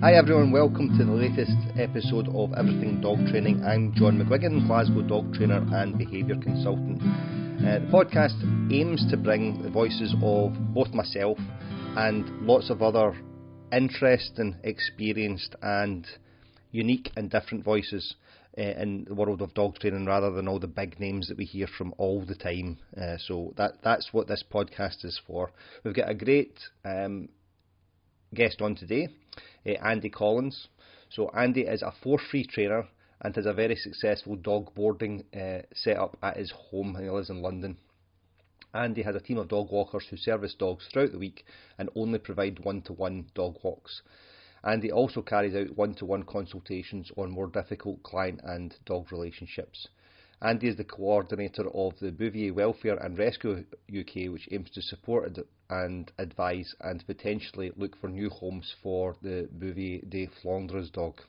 Hi everyone, welcome to the latest episode of Everything Dog Training. I'm John McGuigan, Glasgow dog trainer and behaviour consultant. The podcast aims to bring the voices of both myself and lots of other interesting, experienced and unique and different voices in the world of dog training, rather than all the big names that we hear from all the time. So that's what this podcast is for. We've got a great guest on today, Andy Collins. So Andy is a force-free trainer and has a very successful dog boarding set up at his home, and he lives in London. Andy has a team of dog walkers who service dogs throughout the week and only provide one-to-one dog walks. Andy also carries out one-to-one consultations on more difficult client and dog relationships. Andy is the coordinator of the Bouvier Welfare and Rescue UK, which aims to support and advise and potentially look for new homes for the Bouvier de Flandres dog.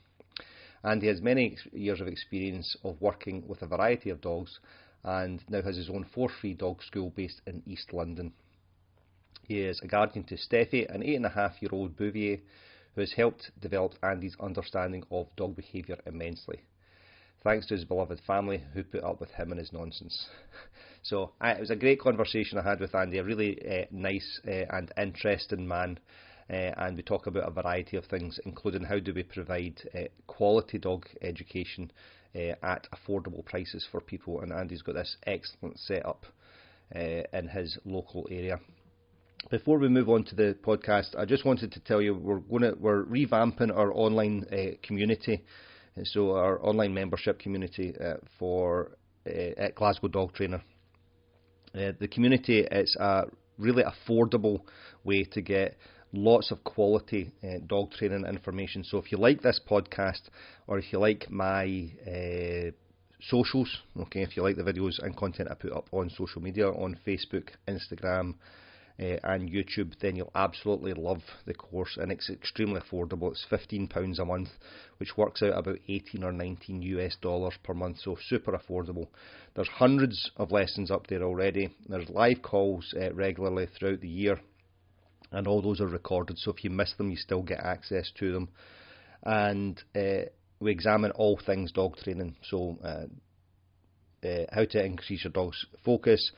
Andy has many years of experience of working with a variety of dogs and now has his own force-free dog school based in East London. He is a guardian to Steffi, an 8.5-year-old Bouvier, who has helped develop Andy's understanding of dog behaviour immensely, thanks to his beloved family who put up with him and his nonsense. So it was a great conversation I had with Andy, a really nice and interesting man, and we talk about a variety of things, including how do we provide quality dog education at affordable prices for people, and Andy's got this excellent setup in his local area. Before we move on to the podcast, I just wanted to tell you we're revamping our online community. So our online membership community at Glasgow Dog Trainer. The community is a really affordable way to get lots of quality dog training information. So if you like this podcast, or if you like my socials, okay, if you like the videos and content I put up on social media, on Facebook, Instagram, and YouTube, then you'll absolutely love the course, and it's extremely affordable. It's £15 a month, which works out about 18 or 19 US dollars per month, so super affordable. There's hundreds of lessons up there already. There's live calls regularly throughout the year, and all those are recorded, so if you miss them you still get access to them. And we examine all things dog training, so how to increase your dog's focus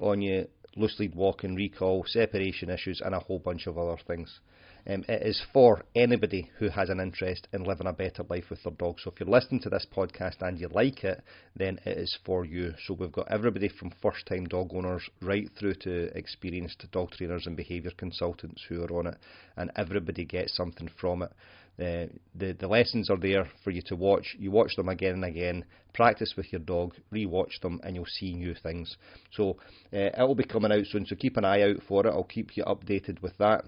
on you, loose lead walking, recall, separation issues, and a whole bunch of other things. It is for anybody who has an interest in living a better life with their dog. So if you're listening to this podcast and you like it, then it is for you. So we've got everybody from first-time dog owners right through to experienced dog trainers and behaviour consultants who are on it, and everybody gets something from it. The lessons are there for you to watch. You watch them again and again, practice with your dog, re-watch them, and you'll see new things. So it will be coming out soon, so keep an eye out for it. I'll keep you updated with that.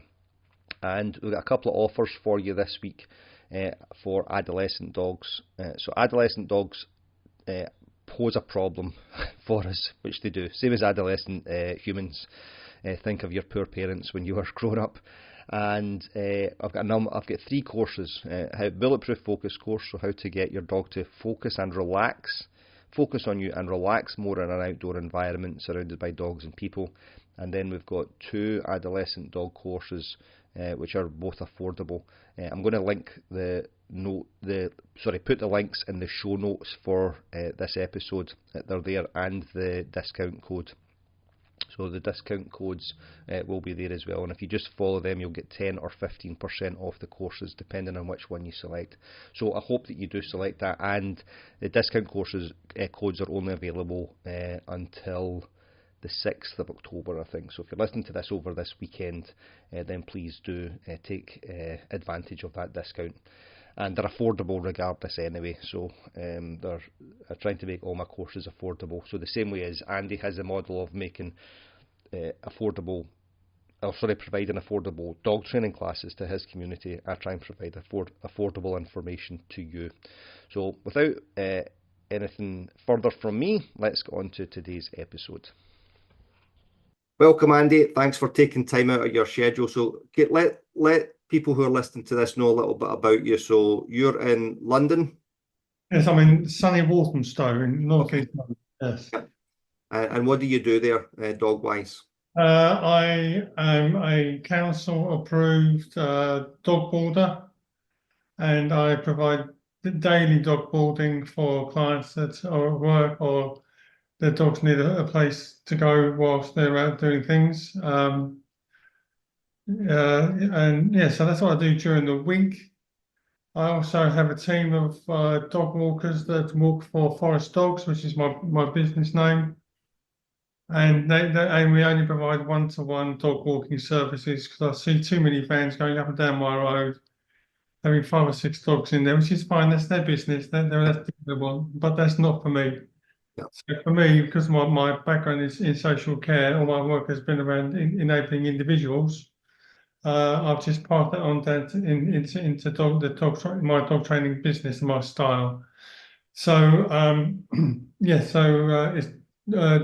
And we've got a couple of offers for you this week for adolescent dogs. So adolescent dogs pose a problem for us, which they do. Same as adolescent humans. Think of your poor parents when you were growing up. And I've got 3 courses. Bulletproof focus course, so how to get your dog to focus on you and relax more in an outdoor environment surrounded by dogs and people. And then we've got 2 adolescent dog courses, which are both affordable. I'm going to put the links in the show notes for this episode. They're there, and the discount code. So the discount codes will be there as well, and if you just follow them you'll get 10 or 15% off the courses depending on which one you select. So I hope that you do select that, and the discount courses codes are only available until the 6th of October, I think. So if you're listening to this over this weekend, then please do take advantage of that discount. And they're affordable regardless anyway, so they're trying to make all my courses affordable. So the same way as Andy has a model of making providing affordable dog training classes to his community, I try and provide affordable information to you. So without anything further from me, let's get on to today's episode. Welcome, Andy. Thanks for taking time out of your schedule. So let people who are listening to this know a little bit about you. So you're in London? Yes, I'm in sunny Walthamstow in North East London. Yes. And what do you do there, dog-wise? I am a council-approved dog boarder. and I provide daily dog boarding for clients that are at work or their dogs need a place to go whilst they're out doing things. And yeah, so that's what I do during the week. I also have a team of dog walkers that walk for Forest Dogs, which is my business name. And and we only provide one-to-one dog walking services because I see too many vans going up and down my road, having 5 or 6 dogs in there, which is fine. That's their business. That's what they want, but that's not for me. Yeah. So for me, because my background is in social care, all my work has been around enabling individuals. I've just passed that on down into my dog training business and my style. So yeah, so it's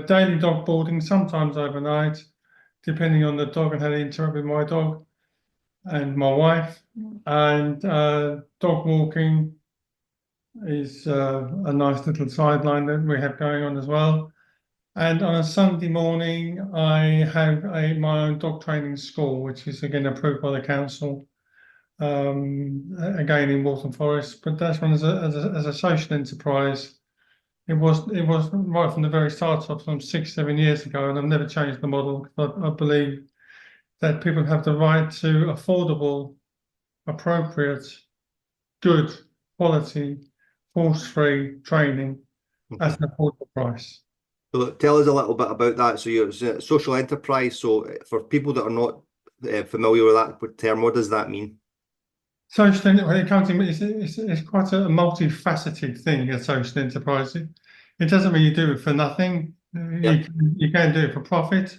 daily dog boarding, sometimes overnight, depending on the dog and how they interact with my dog and my wife. And dog walking is a nice little sideline that we have going on as well. And on a Sunday morning, I have my own dog training school, which is again approved by the council, again in Waltham Forest. But that's run as a social enterprise. It was right from the very start of some 6-7 years ago, and I've never changed the model. I believe that people have the right to affordable, appropriate, good quality, force-free training at an affordable price. So tell us a little bit about that. So you're a social enterprise. So for people that are not familiar with that term, what does that mean? Social when it comes to it's quite a multifaceted thing. A social enterprise. It doesn't mean you do it for nothing. You can do it for profit.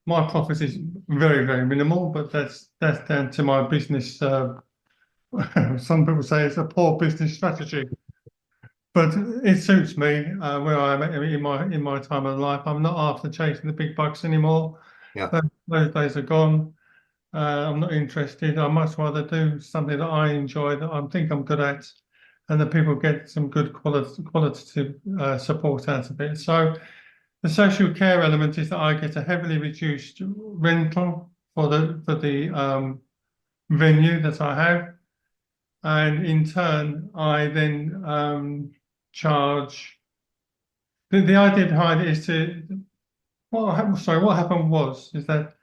My profit is very, very minimal, but that's down to my business. Some people say it's a poor business strategy, but it suits me where I am in my time of life. I'm not after chasing the big bucks anymore. Yeah. Those days are gone. I'm not interested. I much rather do something that I enjoy, that I think I'm good at, and that people get some good qualitative support out of it. So the social care element is that I get a heavily reduced rental for the venue that I have, and in turn I then charge. The idea behind it is what happened is that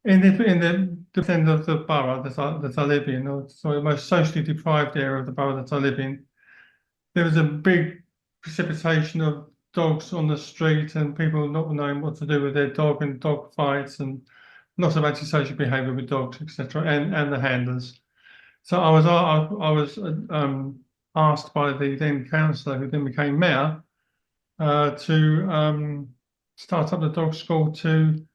in the end of the borough that I live in, or so the most socially deprived area of the borough that I live in, there was a big precipitation of dogs on the street and people not knowing what to do with their dog, and dog fights and lots of antisocial behaviour with dogs, etc., and the handlers. So I was asked by the then councillor, who then became mayor, to start up the dog school to,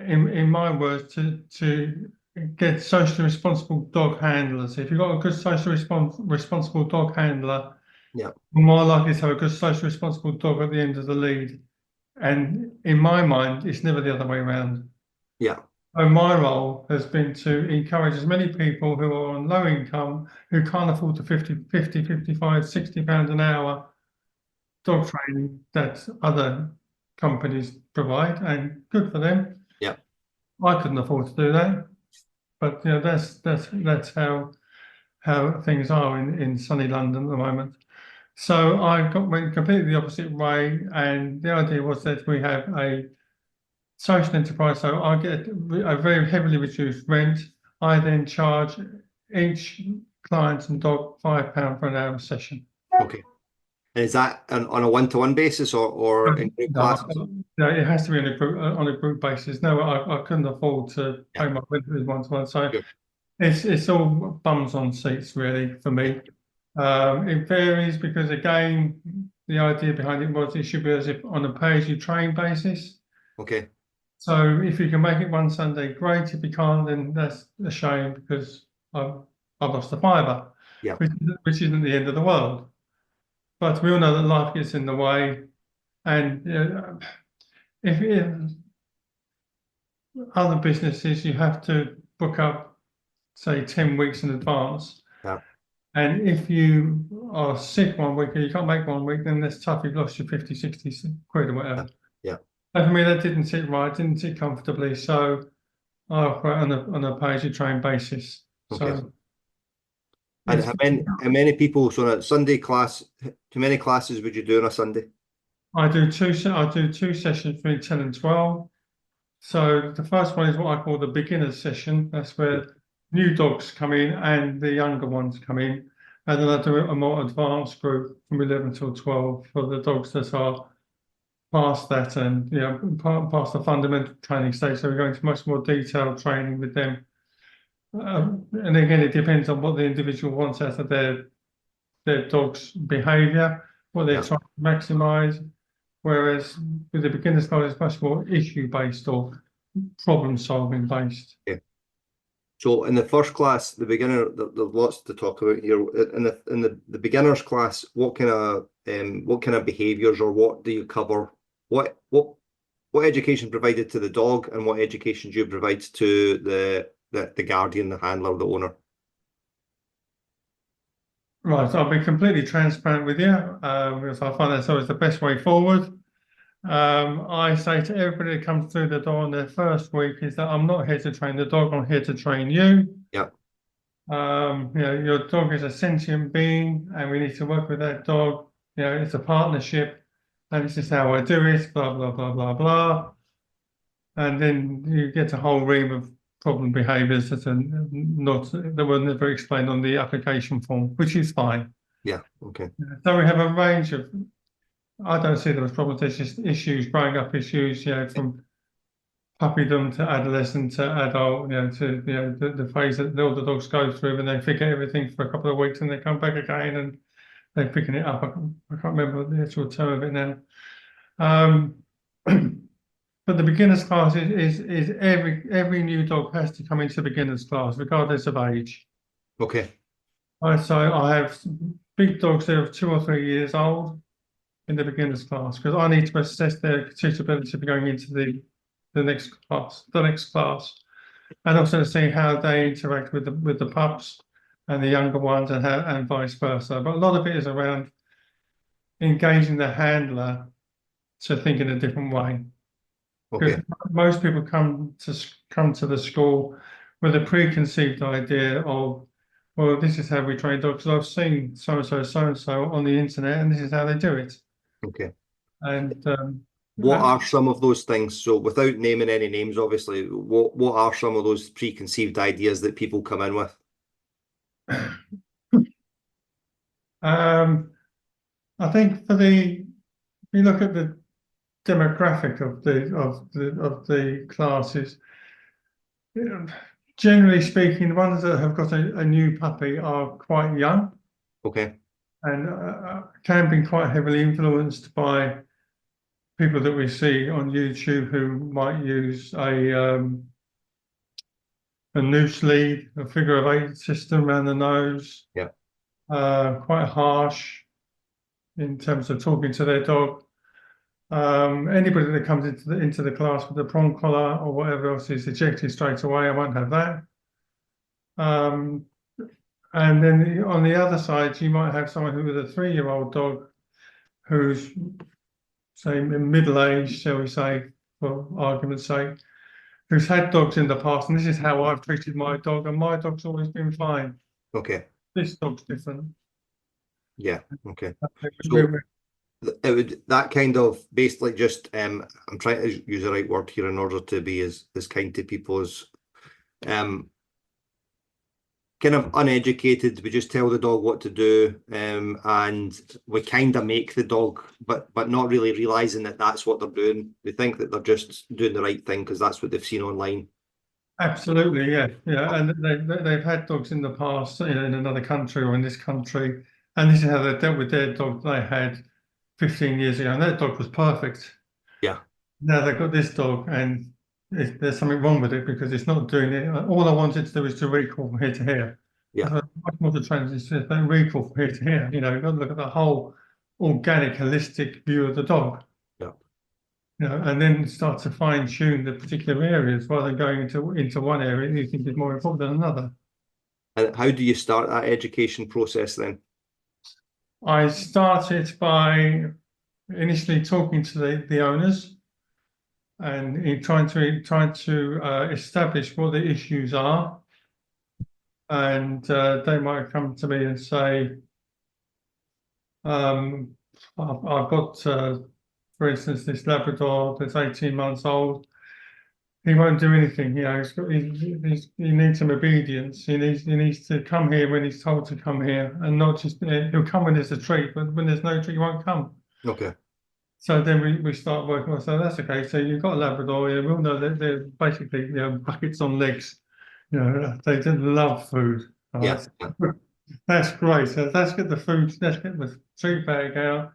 in my words, to get socially responsible dog handlers. If you've got a good socially responsible dog handler, Yeah, you're more likely to have a good socially responsible dog at the end of the lead. And in my mind, it's never the other way around. yeah, So my role has been to encourage as many people who are on low income, who can't afford the 50, 55, 60 pounds an hour dog training that other companies provide, and good for them. yeah. I couldn't afford to do that, but you know, that's how things are in sunny London at the moment. So went completely the opposite way, and the idea was that we have a social enterprise. So I get a very heavily reduced rent. I then charge each client and dog £5 for an hour session. Okay. And is that on a one-to-one basis or in group classes? No, it has to be on a group basis. No, I couldn't afford to pay my rent with one-to-one. So Sure. it's all bums on seats really for me. It varies because again, the idea behind it was it should be as if on a pay-as-you-train basis. Okay. So if you can make it one Sunday, great. If you can't, then that's a shame because I've lost a fiver, Yeah. which isn't the end of the world. But we all know that life gets in the way, and if other businesses, you have to book up, say, 10 weeks in advance. Yeah. And if you are sick one week and you can't make one week, then that's tough. You've lost your 50, 60 quid or whatever. Yeah. And for me, that didn't sit right, didn't sit comfortably. So I operate on a pay-as-you-train basis. Okay. So And how many people, so on a Sunday class, how many classes would you do on a Sunday? I do two sessions between 10 and 12. So the first one is what I call the beginner's session. That's where new dogs come in and the younger ones come in. And then I do a more advanced group from 11 till 12 for the dogs that are past that and past the fundamental training stage. So we go into much more detailed training with them. And again, it depends on what the individual wants out of their dog's behaviour, what they're trying to maximise. Whereas with the beginner's class, it's much more issue-based or problem-solving based. Yeah. So in the first class, the beginner, there's lots to talk about here. In the beginner's class, what kind of behaviours or what do you cover? What education provided to the dog, and what education do you provide to the guardian, the handler, the owner? Right, I'll be completely transparent with you because I find that's always the best way forward. I say to everybody that comes through the door in their first week is that I'm not here to train the dog, I'm here to train you. Yeah. Your dog is a sentient being and we need to work with that dog. It's a partnership and this is how I do it, blah, blah, blah, blah, blah. And then you get a whole ream of problem behaviours that were never explained on the application form, which is fine. Yeah, okay. So we have a range of, I don't see them as problems, there's just issues, growing up issues, from puppydom to adolescent to adult, to the phase that all the dogs go through and they forget everything for a couple of weeks and they come back again and they're picking it up. I can't remember the actual term of it now. But the beginner's class is every new dog has to come into the beginner's class, regardless of age. Okay. So I have big dogs that are 2 or 3 years old in the beginner's class because I need to assess their suitability for going into the next class, and also to see how they interact with the pups and the younger ones and vice versa. But a lot of it is around engaging the handler to think in a different way. Because most people come to the school with a preconceived idea of, well, this is how we train dogs. I've seen so and so on the internet, and this is how they do it. Okay. And what are some of those things? So, without naming any names, obviously, what are some of those preconceived ideas that people come in with? I think if you look at the demographic of the classes, generally speaking, the ones that have got a new puppy are quite young. Okay. And can be quite heavily influenced by people that we see on YouTube who might use a noose lead, a figure of 8 system around the nose. Yeah. Quite harsh in terms of talking to their dog. Anybody that comes into the class with a prong collar or whatever else is ejected straight away, I won't have that. And then on the other side, you might have someone who with a 3-year-old dog who's, say, middle-aged, shall we say, for argument's sake, who's had dogs in the past, and this is how I've treated my dog, and my dog's always been fine. Okay. This dog's different. Yeah, okay. So it would, that kind of basically just, I'm trying to use the right word here in order to be as kind to people as, kind of uneducated. We just tell the dog what to do, and we kind of make the dog, but not really realizing that that's what they're doing. They think that they're just doing the right thing because that's what they've seen online. Absolutely, yeah. And they've had dogs in the past, in another country or in this country, and this is how they dealt with their dog they had 15 years ago, and that dog was perfect. Yeah. Now they've got this dog, and there's something wrong with it because it's not doing it. All I wanted to do is to recall from here to here. Yeah. Much more to transition, don't recall from here to here. You've got to look at the whole organic, holistic view of the dog. Yeah. And then start to fine tune the particular areas rather than going into one area that you think is more important than another. And how do you start that education process then? I started by initially talking to the owners and trying to establish what the issues are. and they might come to me and say, I've got, for instance, this Labrador that's 18 months old. He won't do anything. He needs some obedience. He needs to come here when he's told to come here, and not just he'll come when there's a treat, but when there's no treat, he won't come. Okay. So then we start working on. So that's okay. So you've got a Labrador. Yeah, we'll know that they're basically buckets on legs. They just love food. Yeah. That's great. So let's get the food. Let's get the treat bag out.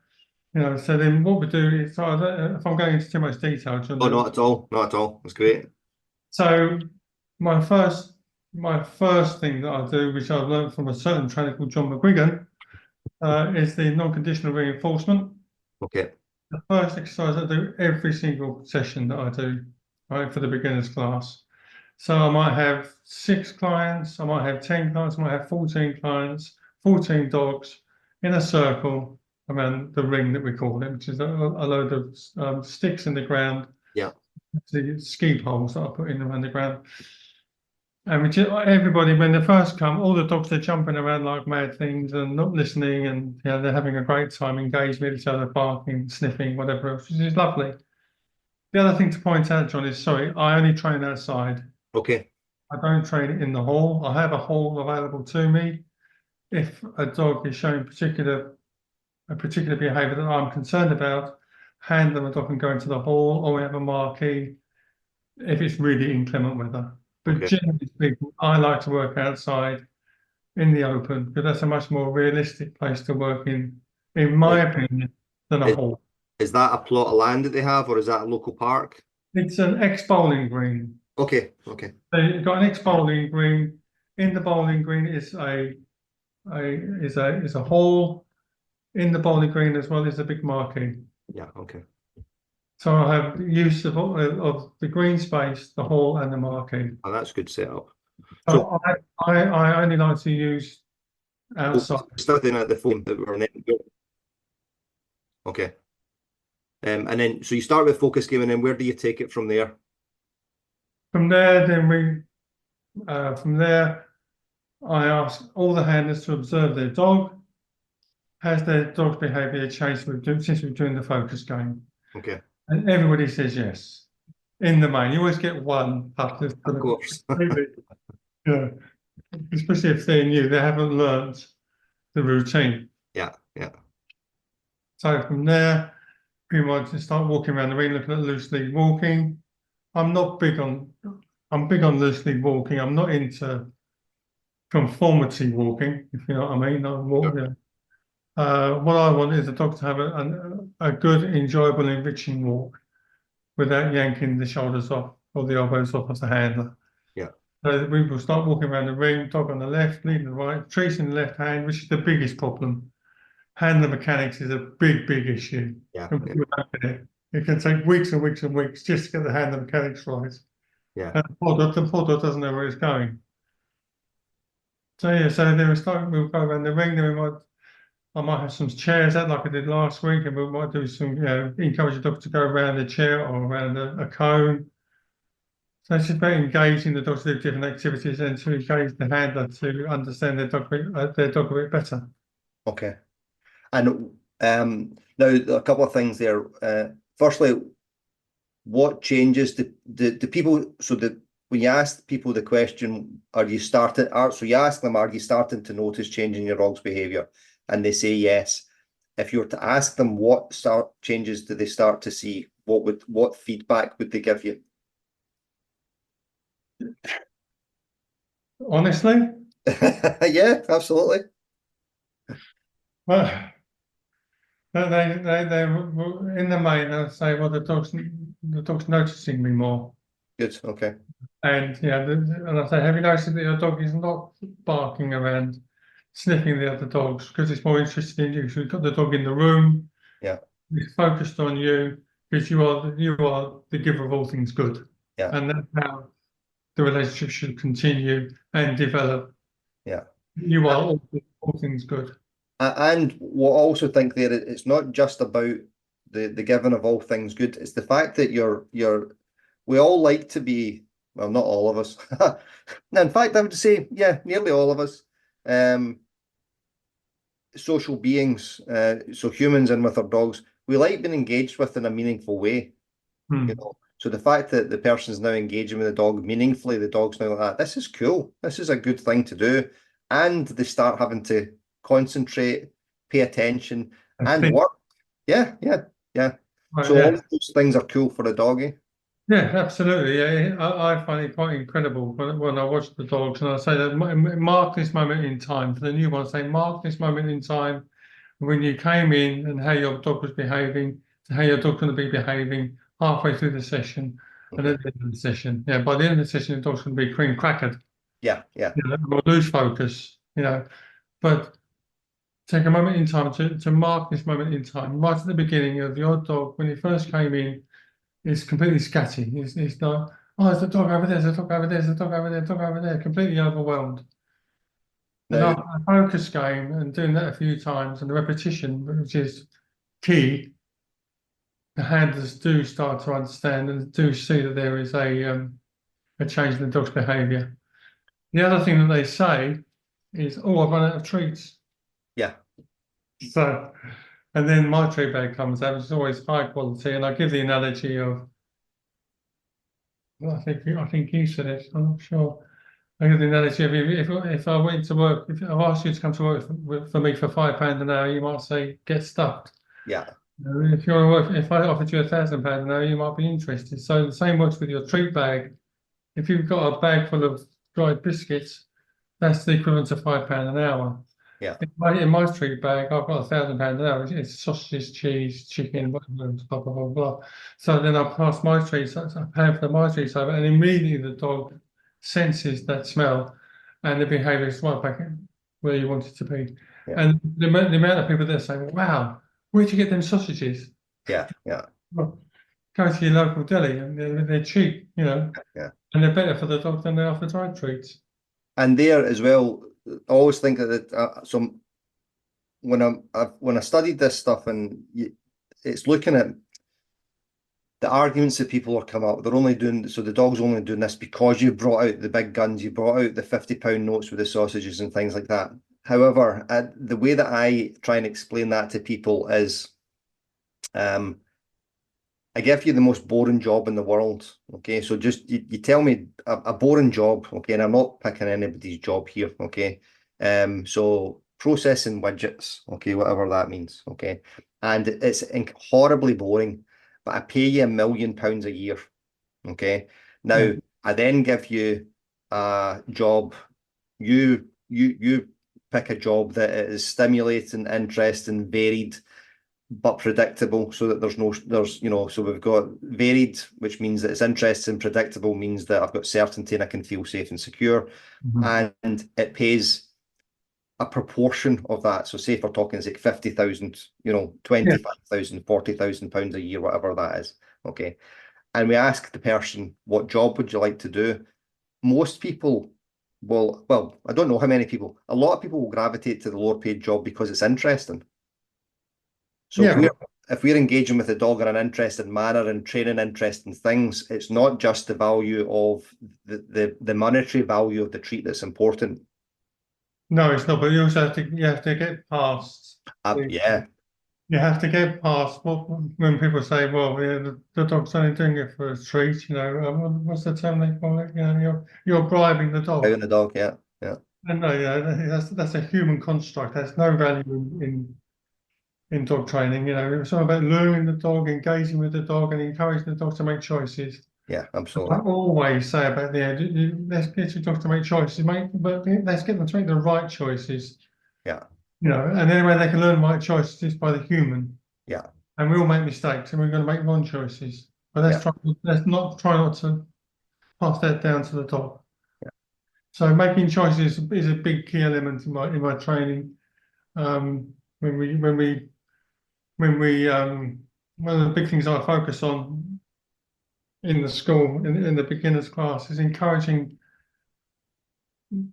So then what we do is, so if I'm going into too much detail, John. Oh, not at all. Not at all. That's great. So my first thing that I do, which I've learned from a certain trainer called John McGuigan, is the non-conditional reinforcement. Okay. The first exercise I do every single session that I do, right, for the beginners class. So I might have 6 clients, I might have 10 clients, I might have 14 clients, 14 dogs in a circle around the ring that we call it, which is a load of sticks in the ground. Yeah. The ski poles that I put in around the ground. And everybody, when they first come, all the dogs are jumping around like mad things and not listening, and they're having a great time, engaged with each other, barking, sniffing, whatever else, which is lovely. The other thing to point out, John, is I only train outside. Okay. I don't train in the hall. I have a hall available to me. If a dog is showing a particular behaviour that I'm concerned about, hand them a dog and go into the hall, or we have a marquee if it's really inclement weather. But Okay. generally speaking, I like to work outside in the open because that's a much more realistic place to work in my opinion, than a hall. Is that a plot of land that they have, or is that a local park? It's an ex-bowling green. Okay. Okay. So you've got an ex-bowling green. In the bowling green is a hall. In the bowling green as well is a big marquee. Yeah. Okay. So I have use of the green space, the hall, and the marquee. Oh, that's good setup. So I only like to use outside. Starting at the phone that we're okay. And then so you start with focus game, and then where do you take it from there? From there, I ask all the handlers to observe their dog. Has their dog's behaviour changed since we're doing the focus game? Okay. And everybody says yes. In the main, you always get one pup. Of course. Yeah, especially if they're new, they haven't learned the routine. Yeah. Yeah. So from there, we might just start walking around the ring, looking at loose lead walking. I'm big on loose lead walking. I'm not into conformity walking, if you know what I mean. What I want is a dog to have a good, enjoyable, enriching walk without yanking the shoulders off or the elbows off of the handler. Yeah. So we will start walking around the ring, dog on the left, lead on the right, trees in the left hand, which is the biggest problem. Handler mechanics is a big, big issue. Yeah. It can take weeks and weeks and weeks just to get the handler mechanics right. Yeah. And the poor dog doesn't know where it's going. So then we'll go around the ring, then I might have some chairs out like I did last week, and we might do some, encourage the dog to go around a chair or around a cone. So it's just about engaging the dog to do different activities and to engage the handler to understand their dog a bit better. Okay. And now a couple of things there. Firstly, what changes the people? So that when you ask people the question, so you ask them, are you starting to notice change in your dog's behaviour? And they say yes. If you were to ask them what changes do they start to see, what feedback would they give you? Honestly? Yeah, absolutely. Well, they in the main they'll say, well, the dog's noticing me more. Good. Okay. And and I say, have you noticed that your dog is not barking around, sniffing the other dogs because it's more interested in you? So you've got the dog in the room. Yeah. It's focused on you because you are the giver of all things good. Yeah. And that's how the relationship should continue and develop. Yeah. You are all things good. And what I also think there, it's not just about the giving of all things good. It's the fact that we all like to be well, not all of us. No, in fact, I would say, yeah, nearly all of us. Social beings, so humans and with our dogs, we like being engaged with in a meaningful way. You Hmm. know, so the fact that the person's now engaging with the dog meaningfully, the dog's now like that, this is cool. This is a good thing to do. And they start having to concentrate, pay attention, I and think, work. Yeah, yeah, yeah. right, So all yeah. of those things are cool for a doggy. Yeah, absolutely. Yeah, I find it quite incredible when I watch the dogs and I say that mark this moment in time. For the new one, say mark this moment in time when you came in and how your dog was behaving, to how your dog's going to be behaving halfway through the session and Hmm. at the end of the session. Yeah, by the end of the session, the dog's going to be cream crackered, Yeah, yeah, or lose focus, But take a moment in time to mark this moment in time, right at the beginning of your dog when he first came in. It's completely scatty. It's like, oh, there's a dog over there, there's a dog over there, there's a dog over there, dog over there, completely overwhelmed. And now, after a focus game and doing that a few times and the repetition, which is key, the handlers do start to understand and do see that there is a change in the dog's behaviour. The other thing that they say is, oh, I've run out of treats. yeah, So, and then my treat bag comes out, which is always high quality. And I give the analogy of, well, I think you said it, I'm not sure. I give the analogy of if I went to work, if I asked you to come to work for me for £5 an hour, you might say, get stuffed. yeah, If you want to work, if I offered you £1,000 an hour, you might be interested. So the same works with your treat bag. If you've got a bag full of dried biscuits, that's the equivalent to £5 an hour. yeah, In my treat bag, I've got £1,000 an hour. It's sausages, cheese, chicken, whatever, blah blah blah blah. So then I pass my treats, I pay for my treats over, and immediately the dog senses that smell, and the behaviour is right back where you want it to be. yeah, And the amount of people that say, "Wow, where'd you get them sausages?" yeah, yeah, Well, go to your local deli, and they're cheap, yeah. and they're better for the dog than they are for dried treats. And there as well, I always think that so when I studied this stuff and it's looking at the arguments that people are coming up, they're only doing so the dog's only doing this because you brought out the big guns, you brought out the £50 notes with the sausages and things like that. However, the way that I try and explain that to people is um, I give you the most boring job in the world. Okay, so just you tell me a boring job, okay, and I'm not picking anybody's job here, okay. So processing widgets, okay, whatever that means, okay, and it's horribly boring, but I pay you £1 million a year, okay. Yeah, Now I then give you a job, you pick a job that is stimulating, interesting, varied but predictable so that so we've got varied, which means that it's interesting, predictable means that I've got certainty and I can feel safe and secure, Mhm. and it pays a proportion of that. So say if we're talking it's like 50,000, Yeah. 25,000, 40,000 pounds a year, whatever that is. Okay. And we ask the person, what job would you like to do? Most people well, I don't know how many people, a lot of people will gravitate to the lower paid job because it's interesting. So Yeah. if we're engaging with the dog in an interested manner and training interesting things, it's not just the value of the monetary value of the treat that's important. No, it's not. But you have to get past. Yeah, You have to get past when people say, "Well, yeah, the dog's only doing it for a treat." What's the term they call it? You're bribing the dog. having the dog, yeah, yeah, And no, that's a human construct. There's no value in dog training. It's all about learning the dog, engaging with the dog, and encouraging the dog to make choices. yeah, I absolutely. always say about the end, let's get your dog to make choices, but let's get them to make the right choices. Yeah, And the only way they can learn right choices is by the human. yeah, And we all make mistakes, and we're going to make wrong choices. But yeah, let's try not to pass that down to the dog. yeah, So making choices is a big key element in my training. Um, when we when we when we One of the big things I focus on in the school in the beginners class is encouraging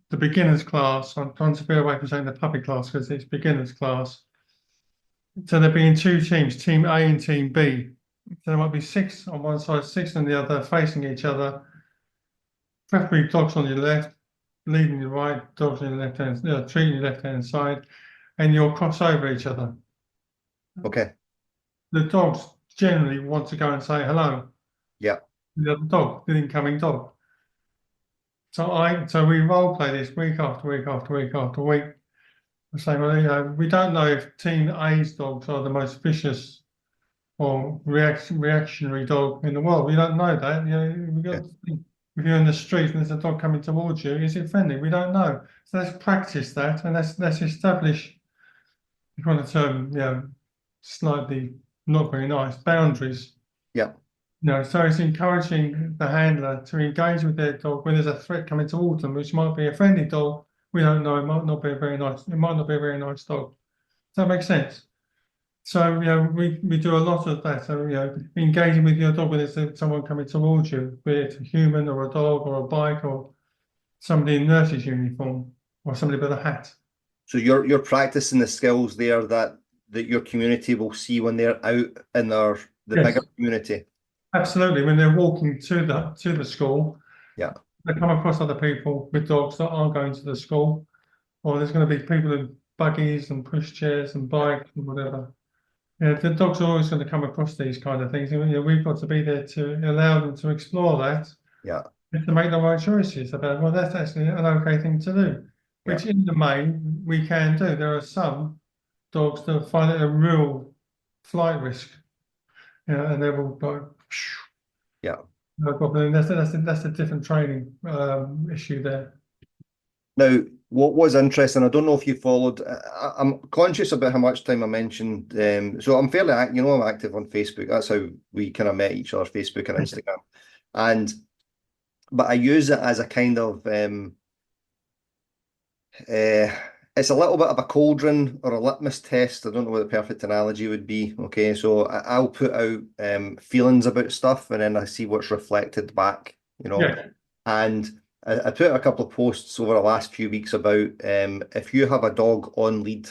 the beginners class. I'm trying to veer away from saying the puppy class because it's beginners class. So there being two teams, Team A and Team B. So there might be six on one side, six on the other, facing each other. preferably dogs on your left, leading your right, dogs on your left hand, treating your left hand side, and you'll cross over each other. Okay. The dogs generally want to go and say hello. Yeah. The other dog, the incoming dog. So we role play this week after week after week after week. We say, well, we don't know if Team A's dogs are the most vicious or reactionary dog in the world. We don't know that. We got to think, if you're in the street and there's a dog coming towards you, is it friendly? We don't know. So let's practice that and let's establish, if you want the term, slightly not very nice boundaries. Yeah. So it's encouraging the handler to engage with their dog when there's a threat coming towards them, which might be a friendly dog. We don't know. It might not be a very nice. It might not be a very nice dog. Does that make sense? So we do a lot of that. So engaging with your dog when there's someone coming towards you, be it a human or a dog or a bike or somebody in nurse's uniform or somebody with a hat. So you're practicing the skills there that your community will see when they're out in the Yes. bigger community. Absolutely. When they're walking to the school, Yeah, they come across other people with dogs that aren't going to the school, or there's going to be people in buggies and pushchairs and bikes and whatever. The dogs are always going to come across these kind of things, and we've got to be there to allow them to explore that. Yeah. And to make the right choices about, well, that's actually an okay thing to do, which in the main we can do. There are some dogs that find it a real flight risk, and they will go. Yeah. No problem. That's a different training issue there. Now, what was interesting, I don't know if you followed, I'm conscious about how much time I mentioned. So I'm fairly, I'm active on Facebook. That's how we kind of met each other, Facebook and Instagram. But I use it as a kind of, it's a little bit of a cauldron or a litmus test. I don't know what the perfect analogy would be. Okay, so I'll put out feelings about stuff and then I see what's reflected back, Yeah. And I put a couple of posts over the last few weeks about if you have a dog on lead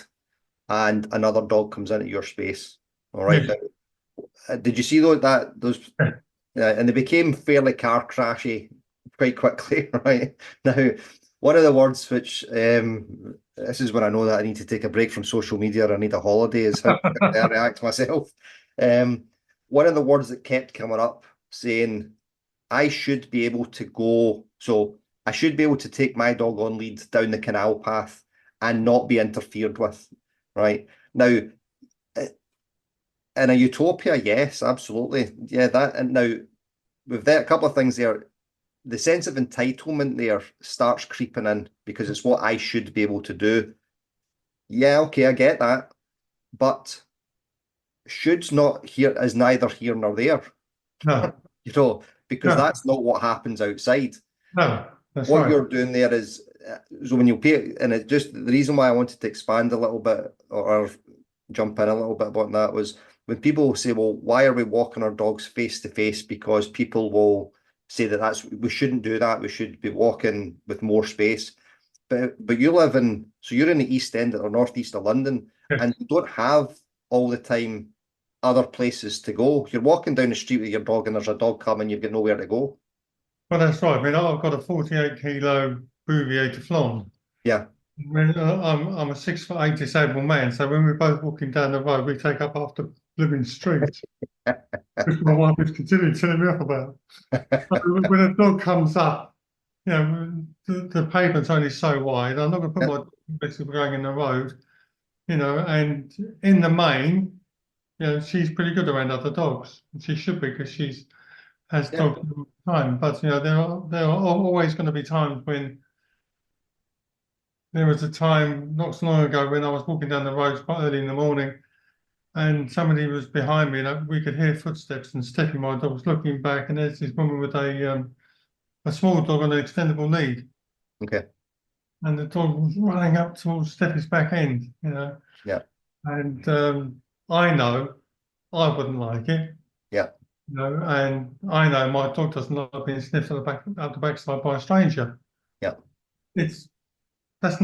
and another dog comes into your space, all right? Yes. Now, did you see those? And they became fairly car crashy quite quickly, right? Now, one of the words which this is when I know that I need to take a break from social media or I need a holiday is how I react myself. One of the words that kept coming up saying, I should be able to go, so I should be able to take my dog on lead down the canal path and not be interfered with, right? Now, in a utopia, yes, absolutely. Yeah, that, and now, with that, a couple of things there, the sense of entitlement there starts creeping in because it's what I should be able to do. Yeah, okay, I get that. But should's not here is neither here nor there. No. Because that's not what happens outside. No, that's what right. you're doing there is so when you pay, and it's just the reason why I wanted to expand a little bit or jump in a little bit about that was when people say, well, why are we walking our dogs face to face? Because people will say that we shouldn't do that. We should be walking with more space. But you live so you're in the East End or Northeast of London, Yes. and you don't have all the time other places to go. You're walking down the street with your dog and there's a dog coming, you've got nowhere to go. Well, that's right. I mean, I've got a 48-kilo Bouvier to Flandres. Yeah. I mean, I'm a 6'8" disabled man, so when we're both walking down the road, we take up half the living street, which my wife is continuing telling me off about. When a dog comes up, the pavement's only so wide. I'm not going to put my dog basically going in the road, and in the main, she's pretty good around other dogs. She should be because has dogs all the time. But there are always going to be times when there was a time not so long ago when I was walking down the road quite early in the morning, and somebody was behind me, and we could hear footsteps. And Steffi, my dog, was looking back, and there's this woman with a small dog on an extendable lead. Okay. And the dog was running up towards Steffi's back end, Yeah. And I know I wouldn't like it. Yeah. And I know my dog doesn't like being sniffed up the backside by a stranger. Yeah. Is that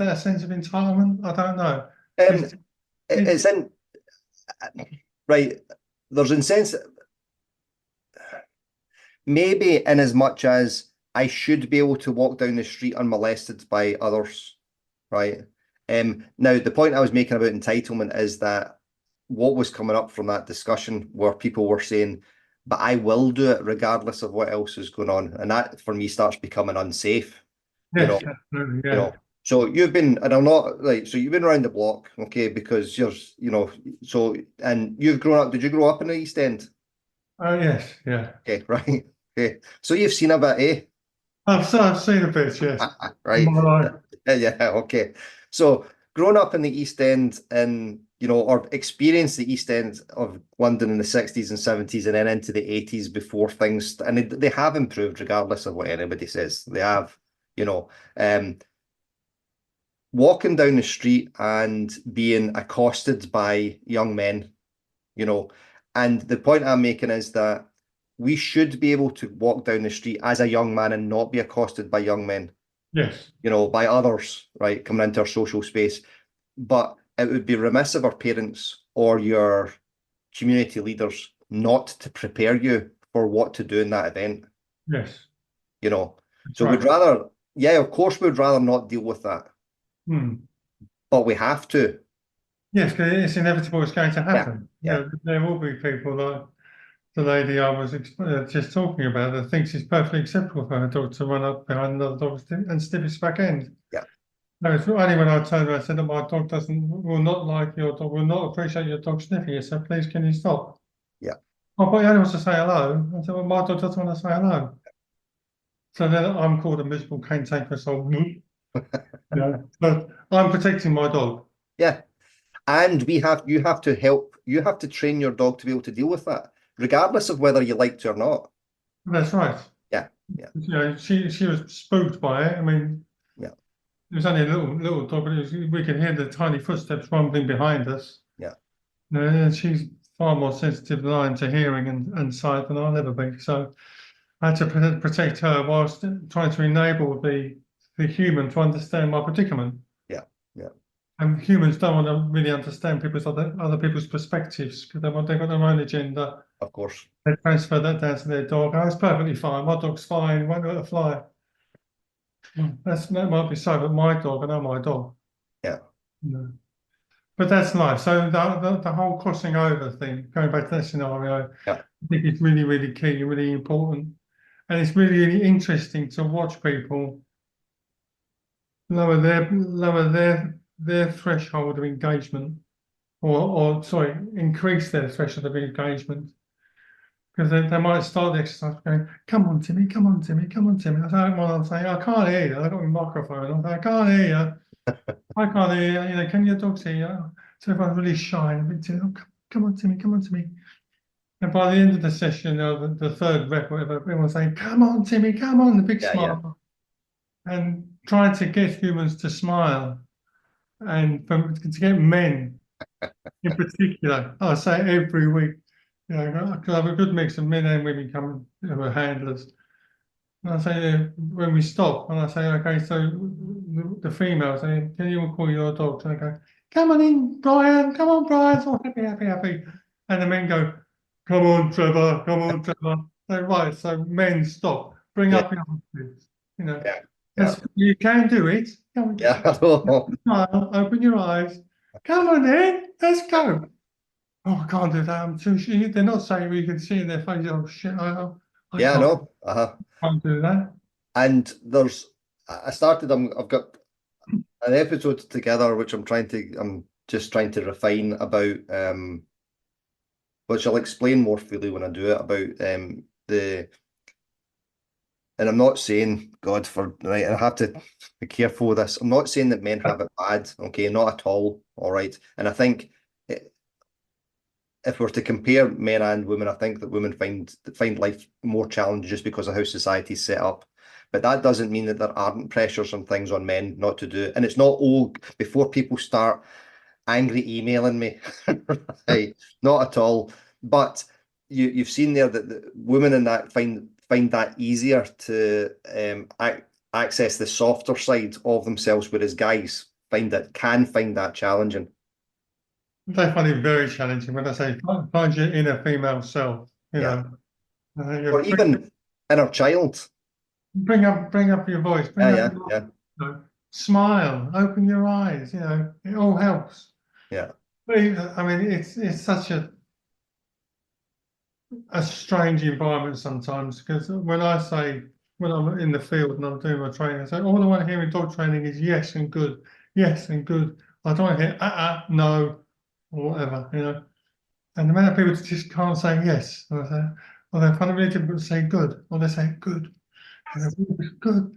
a sense of entitlement? I don't know. It's in right. There's insensitive. maybe in as much as I should be able to walk down the street unmolested by others, right? Now, the point I was making about entitlement is that what was coming up from that discussion where people were saying, but I will do it regardless of what else is going on. And that for me starts becoming unsafe, you know, Yes, absolutely, you yeah. know. So you've been, and I'm not like, so you've been around the block, okay, because you're, so, and you've grown up, did you grow up in the East End? Oh, yes, yeah. Okay, right. Okay. So you've seen a bit, eh? I've seen a bit, yes, in Right. my life. Yeah, okay. So growing up in the East End and or experienced the East End of London in the 60s and 70s and then into the 80s before things and they have improved regardless of what anybody says. They have, you know. Walking down the street and being accosted by young men, you know, and the point I'm making is that we should be able to walk down the street as a young man and not be accosted by young men, Yes, by others, right, coming into our social space. But it would be remiss of our parents or your community leaders not to prepare you for what to do in that event, yes, you know. that's So we'd right. rather, yeah, of course, we'd rather not deal with that, Hmm. but we have to. Yes, 'cause it's inevitable it's going to Yeah, happen. yeah, There will be people like the lady I was just talking about that thinks it's perfectly acceptable for her dog to run up behind another dog and sniff its back end. yeah, No, it's only when I told her, I said that my dog will not like your dog, will not appreciate your dog sniffing it, so please can you stop? yeah, Oh, but he only wants to say hello. I said, well, my dog doesn't want to say hello. So then I'm called a miserable cane taker, so, but I'm protecting my dog. yeah. And you have to you have to train your dog to be able to deal with that, regardless of whether you like to or not. That's right. Yeah, yeah, She was spooked by it. I mean, yeah, it was only a little dog, but we could hear the tiny footsteps rumbling behind us. yeah, And she's far more sensitive than I am to hearing and sight than I'll ever be. So I had to protect her whilst trying to enable the human to understand my predicament. yeah, yeah, And humans don't want to really understand other people's perspectives because they've got their own agenda. of course. They transfer that down to their dog. Oh, it's perfectly fine. My dog's fine. Won't hurt a fly. That might be so, but my dog, I know my dog. Yeah, No. But that's life. So the whole crossing over thing, going back to that scenario, yeah, I think it's really, really key, really important. And it's really, really interesting to watch people lower their threshold of engagement or sorry, increase their threshold of engagement. Because they might start the exercise going, come on, Timmy, come on, Timmy, come on, Timmy. I don't want to say, I can't hear you. I've got my microphone. I'm saying, I can't hear you. I can't hear you. Can your dog hear you? So everyone's really shy and a bit timid. Oh, come on, Timmy, come on, Timmy. And by the end of the session, the third rep, whatever, everyone's saying, come on, Timmy, come on, the big yeah, yeah, smile. And trying to get humans to smile and to get men in particular. I say every week, because I have a good mix of men and women coming, handlers. And I say, when we stop, and I say, okay, so the female saying, can you call your dog? And I go, come on in, Brian, come on, Brian, so happy, happy, happy. And the men go, come on, Trevor, come on, Trevor. So, right, so men stop, bring yeah, up your arms, yeah, yeah, you can do it. Come on, yeah. I know. smile, open your eyes. Come on in, let's go. Oh, I can't do that. I'm too shit. They're not saying we can see in their face. Oh shit, I Yeah, I can't, know. Uh-huh. can't do that. And I started. I've got an episode together, which I'm just trying to refine about, which I'll explain more fully when I do it about the. And I'm not saying, God, for right, and I have to be careful with this. I'm not saying that men have it bad, okay, not at all, all right. And I think if we're to compare men and women, I think that women find life more challenging just because of how society's set up. But that doesn't mean that there aren't pressures and things on men not to do it. And it's not all before people start angry emailing me, right? Not at all. But you've seen there that the women in that find that easier to access the softer side of themselves, whereas guys can find that challenging. I find it very challenging when I say find your inner female self. Yeah. You're Or even Inner child. Bring up your voice. Bring up Yeah, your, yeah, smile. Open your eyes. It all helps. yeah, But I mean, it's such a strange environment sometimes, because when I'm in the field and I'm doing my training, I say all I want to hear in dog training is yes and good, yes and good. I don't want to hear no, or whatever. And the amount of people that just can't say yes, or they're fundamentally difficult to say good, or they say good, good,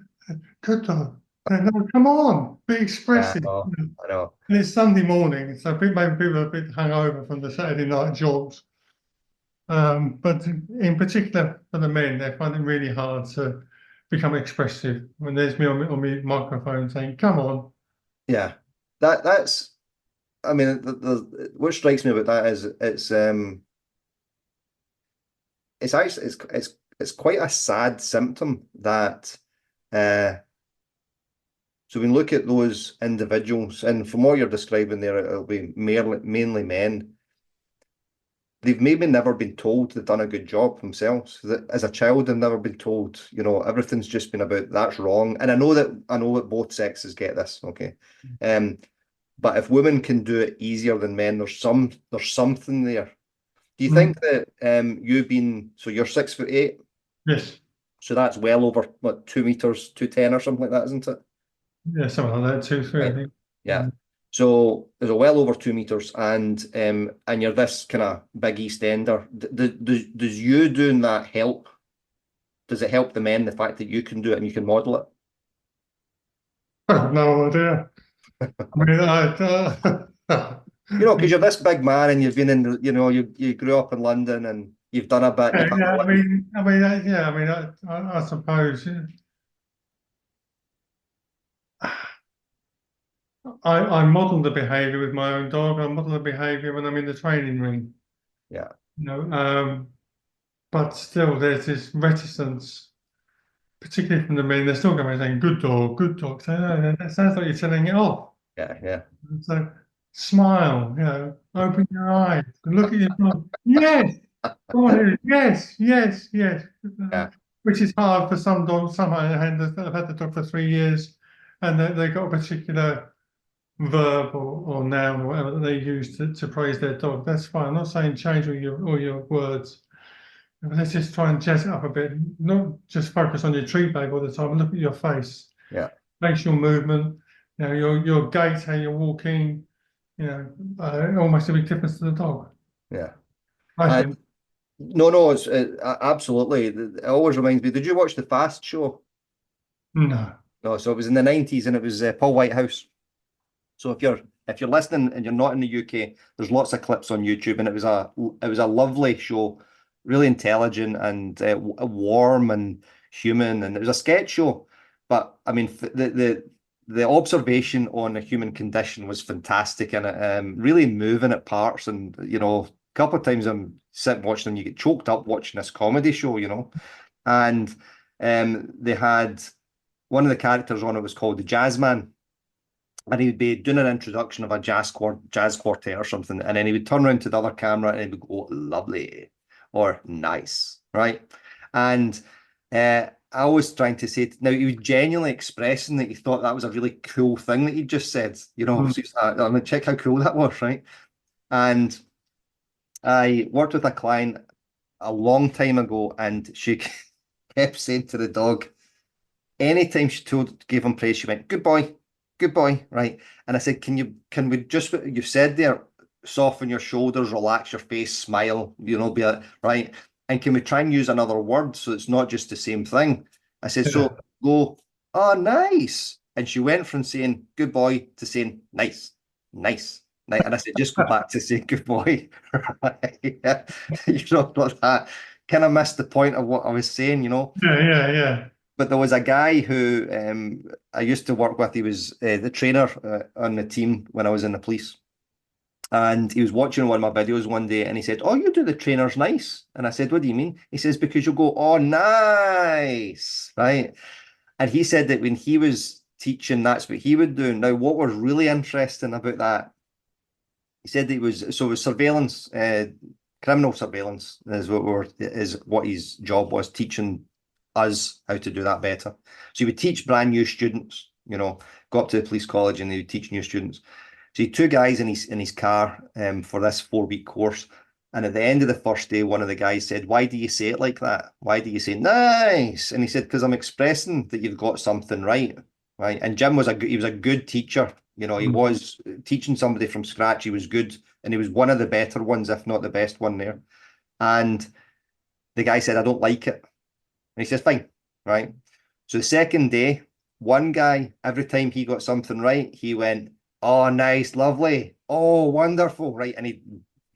good dog. No, come on, be yeah. expressive. Oh, I know. And it's Sunday morning, so maybe people are a bit hungover from the Saturday night jogs. But in particular for the men, they find it really hard to become expressive when there's me on my microphone saying, "Come on." Yeah, that's. I mean, what strikes me about that is it's actually it's quite a sad symptom that uh so we look at those individuals, and from what you're describing there, it'll be mainly men. They've maybe never been told they've done a good job themselves. That as a child, they've never been told, everything's just been about that's wrong. And I know that both sexes get this, okay. But if women can do it easier than men, there's something there. Do you Mm, think that so you're 6'8"? yes, So that's well over what 2 meters, 210 or something like that, isn't it? yeah, something like that, 2, 3, I Right. think. Yeah. Mm. So there's a well over 2 meters, and you're this kind of big Eastender. Does you doing that help? Does it help the men, the fact that you can do it and you can model it? I have no idea. I mean, Because you're this big man and you've been you grew up in London and you've done a bit, you've had yeah, a little. yeah, I mean, I suppose I model the behaviour with my own dog. I model the behaviour when I'm in the training ring. Yeah, You know, but still, there's this reticence, particularly from the men. They're still going saying, "Good dog, good dog." So no, that sounds like you're telling it off. yeah, yeah, So smile, open your eyes, look at your dog. Yes, go on, here. Yes, yes, yes. yeah, Which is hard for some dogs. Some handlers that have had the dog for 3 years, and they got a particular verb or noun or whatever that they use to praise their dog. That's fine. I'm not saying change all your words. Let's just try and jazz it up a bit. Not just focus on your treat bag all the time, but look at your face, yeah. facial movement, your gait, how you're walking, it all makes a big difference to the dog. Yeah. I Uh, think. no, no, it's absolutely. It always reminds me. Did you watch the Fast show? No. No, so it was in the 90s and it was Paul Whitehouse. So if you're listening and you're not in the UK, there's lots of clips on YouTube, and it was a lovely show, really intelligent and warm and human, and it was a sketch show. But I mean, the observation on the human condition was fantastic, and it really moving at parts. And a couple of times I'm sitting watching them, you get choked up watching this comedy show, and they had one of the characters on it was called the Jazzman, and he would be doing an introduction of a jazz quartet or something, and then he would turn around to the other camera and he would go lovely or nice, right? And I was trying to say now he was genuinely expressing that he thought that was a really cool thing that he just said, Mm. So I mean, check how cool that was, right? And I worked with a client a long time ago, and she kept saying to the dog, anytime she gave him praise, she went, good boy, right? And I said, can we just what you said there, soften your shoulders, relax your face, smile, right? And can we try and use another word so it's not just the same thing? I said, Yeah. so go, oh, nice. And she went from saying good boy to saying nice, nice. And I said, just go back to saying good boy. Right? Like that. Kind of missed the point of what I was saying. Yeah, yeah, yeah. But there was a guy who I used to work with. He was the trainer on the team when I was in the police. And he was watching one of my videos one day and he said, oh, you do the trainers nice. And I said, what do you mean? He says, because you go, oh, nice. Right. And he said that when he was teaching, that's what he would do. Now, what was really interesting about that, he said that it was surveillance, criminal surveillance is what his job was, teaching us how to do that better. So he would teach brand new students, go up to the police college and they would teach new students. So he had two guys in his car for this 4-week course. And at the end of the first day, one of the guys said, "Why do you say it like that? Why do you say nice?" And he said, "Because I'm expressing that you've got something right." Right. And Jim was a good teacher. He was teaching somebody from scratch. He was good. And he was one of the better ones, if not the best one there. And the guy said, "I don't like it." And he says, "Fine." Right. So the second day, one guy, every time he got something right, he went, "Oh, nice, lovely. Oh, wonderful." Right. And he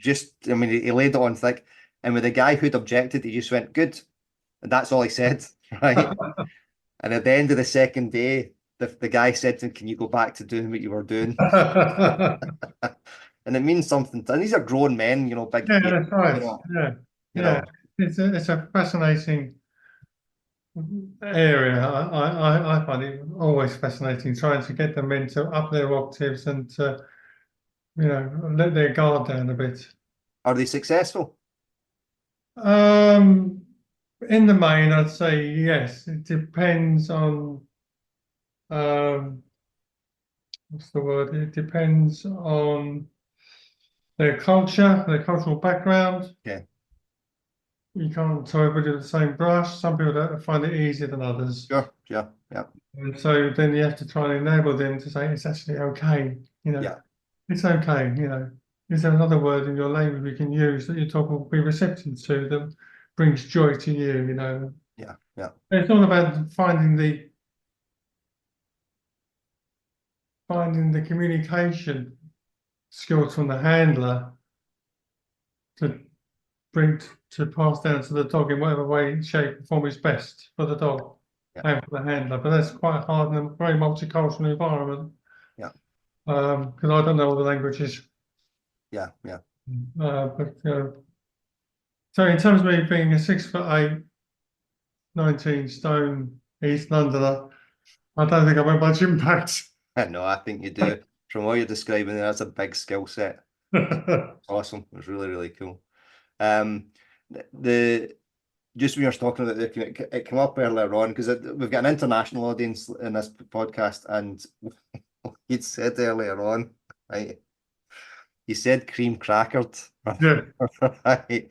laid it on thick. And with the guy who'd objected, he just went, "Good." And that's all he said. Right. And at the end of the second day, the guy said to him, "Can you go back to doing what you were doing?" And it means something. And these are grown men, big. Yeah, that's right. You Yeah. know, It's a fascinating area. I find it always fascinating trying to get the men to up their octaves and to, let their guard down a bit. Are they successful? In the main, I'd say yes. It depends on what's the word? It depends on their culture, their cultural background. Okay. You can't throw everybody with the same brush. Some people don't find it easier than others. Sure. Yeah. And so then you have to try and enable them to say it's actually okay. Yeah. It's okay. Is there another word in your language we can use that your talk will be receptive to that brings joy to you? Yeah. It's all about finding the communication skills from the handler to bring to pass down to the dog in whatever way, shape, or form is best for the dog and for the handler. But that's quite hard in a very multicultural environment. Yeah. Because I don't know all the languages. Yeah. So in terms of me being a 6'8", 19 stone East Londoner, I don't think I've had much impact. No, I think you do. From what you're describing, that's a big skill set. Awesome. It was really, really cool. Just when you're talking about it came up earlier on because we've got an international audience in this podcast, and you'd said earlier on, right? You said cream crackered, Yeah. right?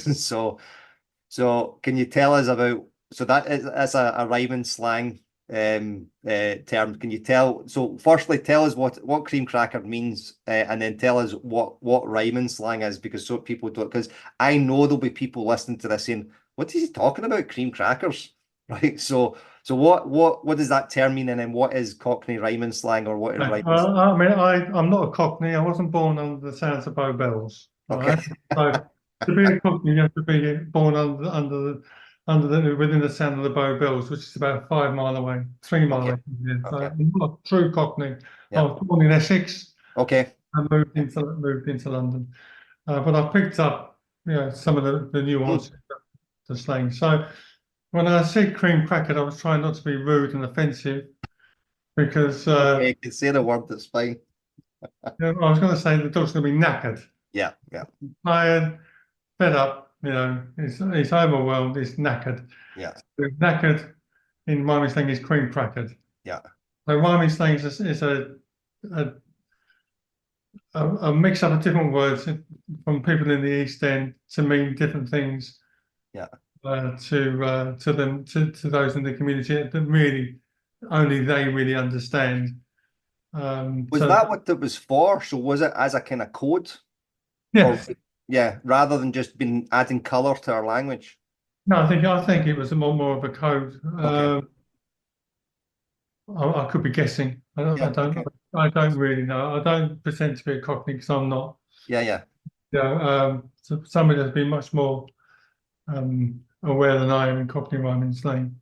So can you tell us about? So that's a rhyming slang term. Can you tell? So firstly, tell us what cream cracker means, and then tell us what rhyming slang is, because so people don't. Because I know there'll be people listening to this saying, "What is he talking about? Cream crackers?" Right? So what does that term mean, and then what is Cockney rhyming slang, or what is rhyming slang? I mean, I'm not a Cockney. I wasn't born under the sounds of Bow Bells. Okay. Right? So to be a Cockney, you have to be born within the sound of the Bow Bells, which is about 5 mile away, 3 mile away. So I'm not a true Cockney. I was born in Essex. Okay. And moved into London, but I picked up some of the nuances of the slang. So when I said cream crackered, I was trying not to be rude and offensive because Okay, you can say the word, that's fine. I was going to say the dog's going to be knackered. Yeah. Tired, fed up, he's overwhelmed, he's knackered. Yeah. So knackered in rhyming slang is cream crackered. Yeah. So rhyming slang is a mix up of different words from people in the East End to mean different things. Yeah. To those in the community that really only they really understand. Was that what it was for? So was it as a kind of code? Yeah. Yeah, rather than just been adding colour to our language. No, I think it was more of a code. Okay. I could be guessing. I don't really know. I don't pretend to be a Cockney because I'm not. Yeah. So somebody that's been much more aware than I am in Cockney rhyming slang.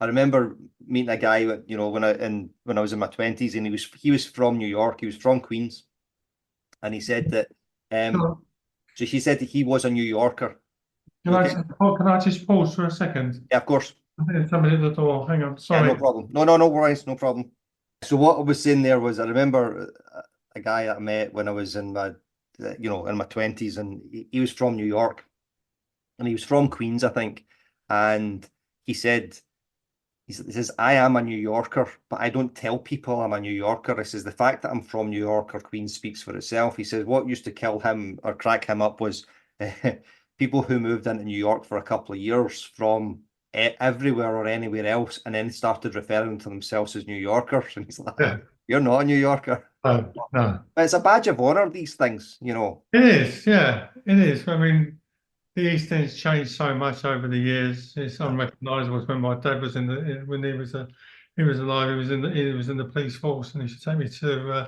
I remember meeting a guy, when I was in my 20s, and he was from New York. He was from Queens, and he said that. So he said that he was a New Yorker. Can I just pause for a second? Yeah, of course. There's somebody at the door. Hang on. Sorry. Yeah, no problem. No worries, no problem. So what I was saying there was, I remember a guy that I met when I was in my 20s, and he was from New York, and he was from Queens, I think, and he said, he says, I am a New Yorker, but I don't tell people I'm a New Yorker. He says, the fact that I'm from New York or Queens speaks for itself. He says, what used to kill him or crack him up was people who moved into New York for a couple of years from everywhere or anywhere else, and then started referring to themselves as New Yorkers. And he's like, Yeah. you're not a New Yorker. No, no. But it's a badge of honor, these things, you know. It is, yeah, it is. I mean, the East End's changed so much over the years. It's unrecognisable. When my dad was when he was alive, he was in the police force, and he used to take me to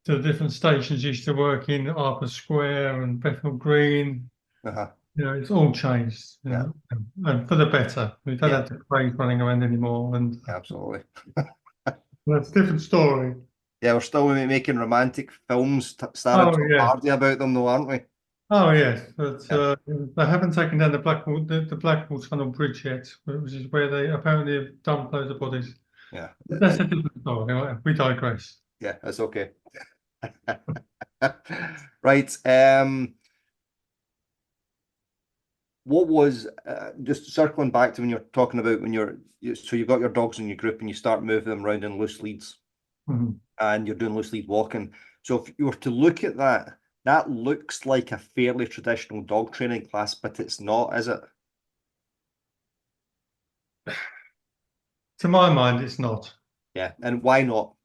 the different stations he used to work in, Harper Square and Bethnal Green. Uh-huh. You know, it's all changed, you know, and for the better. We don't have the craze running around anymore, and Absolutely. that's a different story. Yeah, we're still making romantic films, starring Tom Hardy about them, though, aren't we? Oh yes, but they haven't taken down the Blackwall Tunnel Bridge yet, which is where they apparently have dumped loads of bodies. Yeah, but that's a different story. Anyway, we digress. Yeah, that's okay. Right. What was just circling back to when you're talking about so you've got your dogs in your group and you start moving them around in loose leads, and you're doing loose lead walking. So if you were to look at that, that looks like a fairly traditional dog training class, but it's not, is it? To my mind, it's not. Yeah, and why not?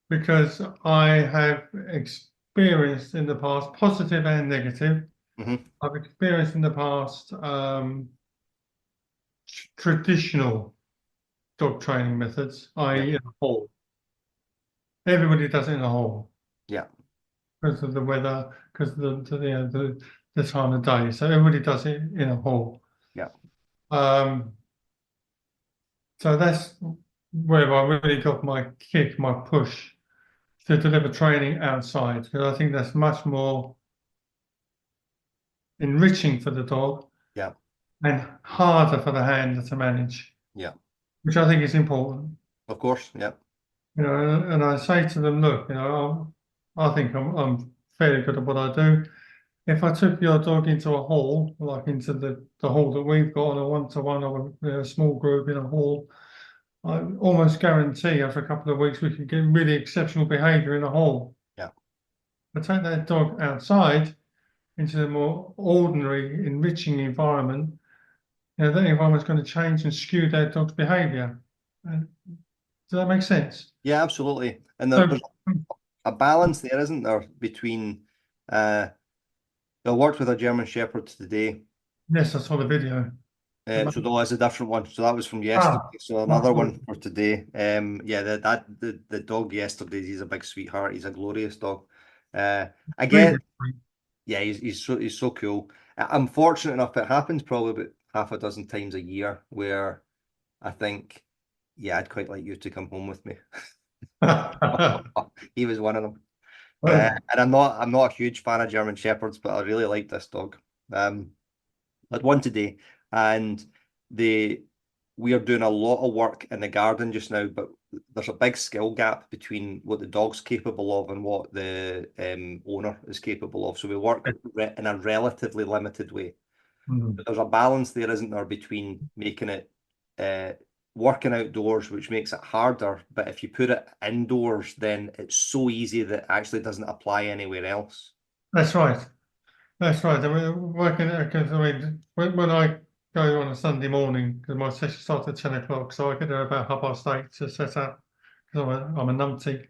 Because I have experienced in the past, positive and negative, I've experienced in the past traditional dog training methods, i.e. in a hole. Everybody does it in a hole. Yeah. Because of the weather, because of the time of day. So everybody does it in a hole. Yeah. So that's where I really got my kick, my push to deliver training outside, because I think that's much more enriching for the dog. Yeah. And harder for the handler to manage. Yeah. Which I think is important. Of course, yeah. You know, and I say to them, look, you know, I think I'm fairly good at what I do. If I took your dog into a hall, like into the hall that we've got on a one-to-one or a small group in a hall, I almost guarantee after a couple of weeks we could get really exceptional behaviour in a hall. Yeah. But take that dog outside into a more ordinary, enriching environment, you know, that environment's going to change and skew that dog's behaviour. Does that make sense? Yeah, absolutely. And there's a balance there, isn't there, between I worked with a German Shepherd today. Yes, I saw the video. So that's a different one. So that was from yesterday. So another one for today. Yeah, the dog yesterday, he's a big sweetheart. He's a glorious dog. Again, yeah, he's so cool. I'm fortunate enough, it happens probably about half a dozen times a year where I think, yeah, I'd quite like you to come home with me. He was one of them. And I'm not a huge fan of German Shepherds, but I really like this dog. I had one today, and we are doing a lot of work in the garden just now, but there's a big skill gap between what the dog's capable of and what the owner is capable of. So we work in a relatively limited way. But there's a balance there, isn't there, between making it working outdoors, which makes it harder, but if you put it indoors, then it's so easy that it actually doesn't apply anywhere else. That's right. That's right. I mean, working because I mean, when I go on a Sunday morning, because my session starts at 10 o'clock, so I get there about 8:30 to set up, because I'm a numpty.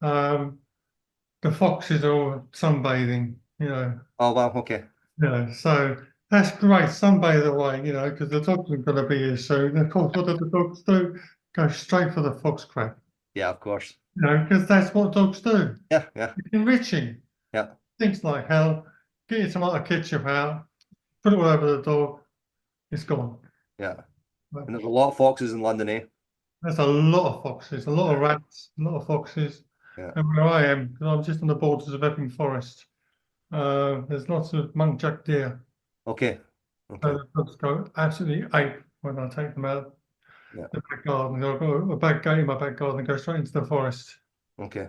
The foxes are all sunbathing, you know. Oh, wow, okay. You know, so that's great, sunbathe away, you know, because the dogs are going to be here soon. Of course, what do the dogs do? Go straight for the fox crap. Yeah, of course. You know, because that's what dogs do. Yeah, yeah. It's enriching. Yeah. Things like hell. Get your tomato ketchup out, put it all over the dog, it's gone. Yeah. And there's a lot of foxes in London, eh? There's a lot of foxes, a lot of rats, a lot of foxes. Yeah. And where I am, because I'm just on the borders of Epping Forest, there's lots of muntjac deer. Okay. So the dogs go absolutely ape when I take them out the back garden. I've got a back gate in my back garden and go straight into the forest. Okay.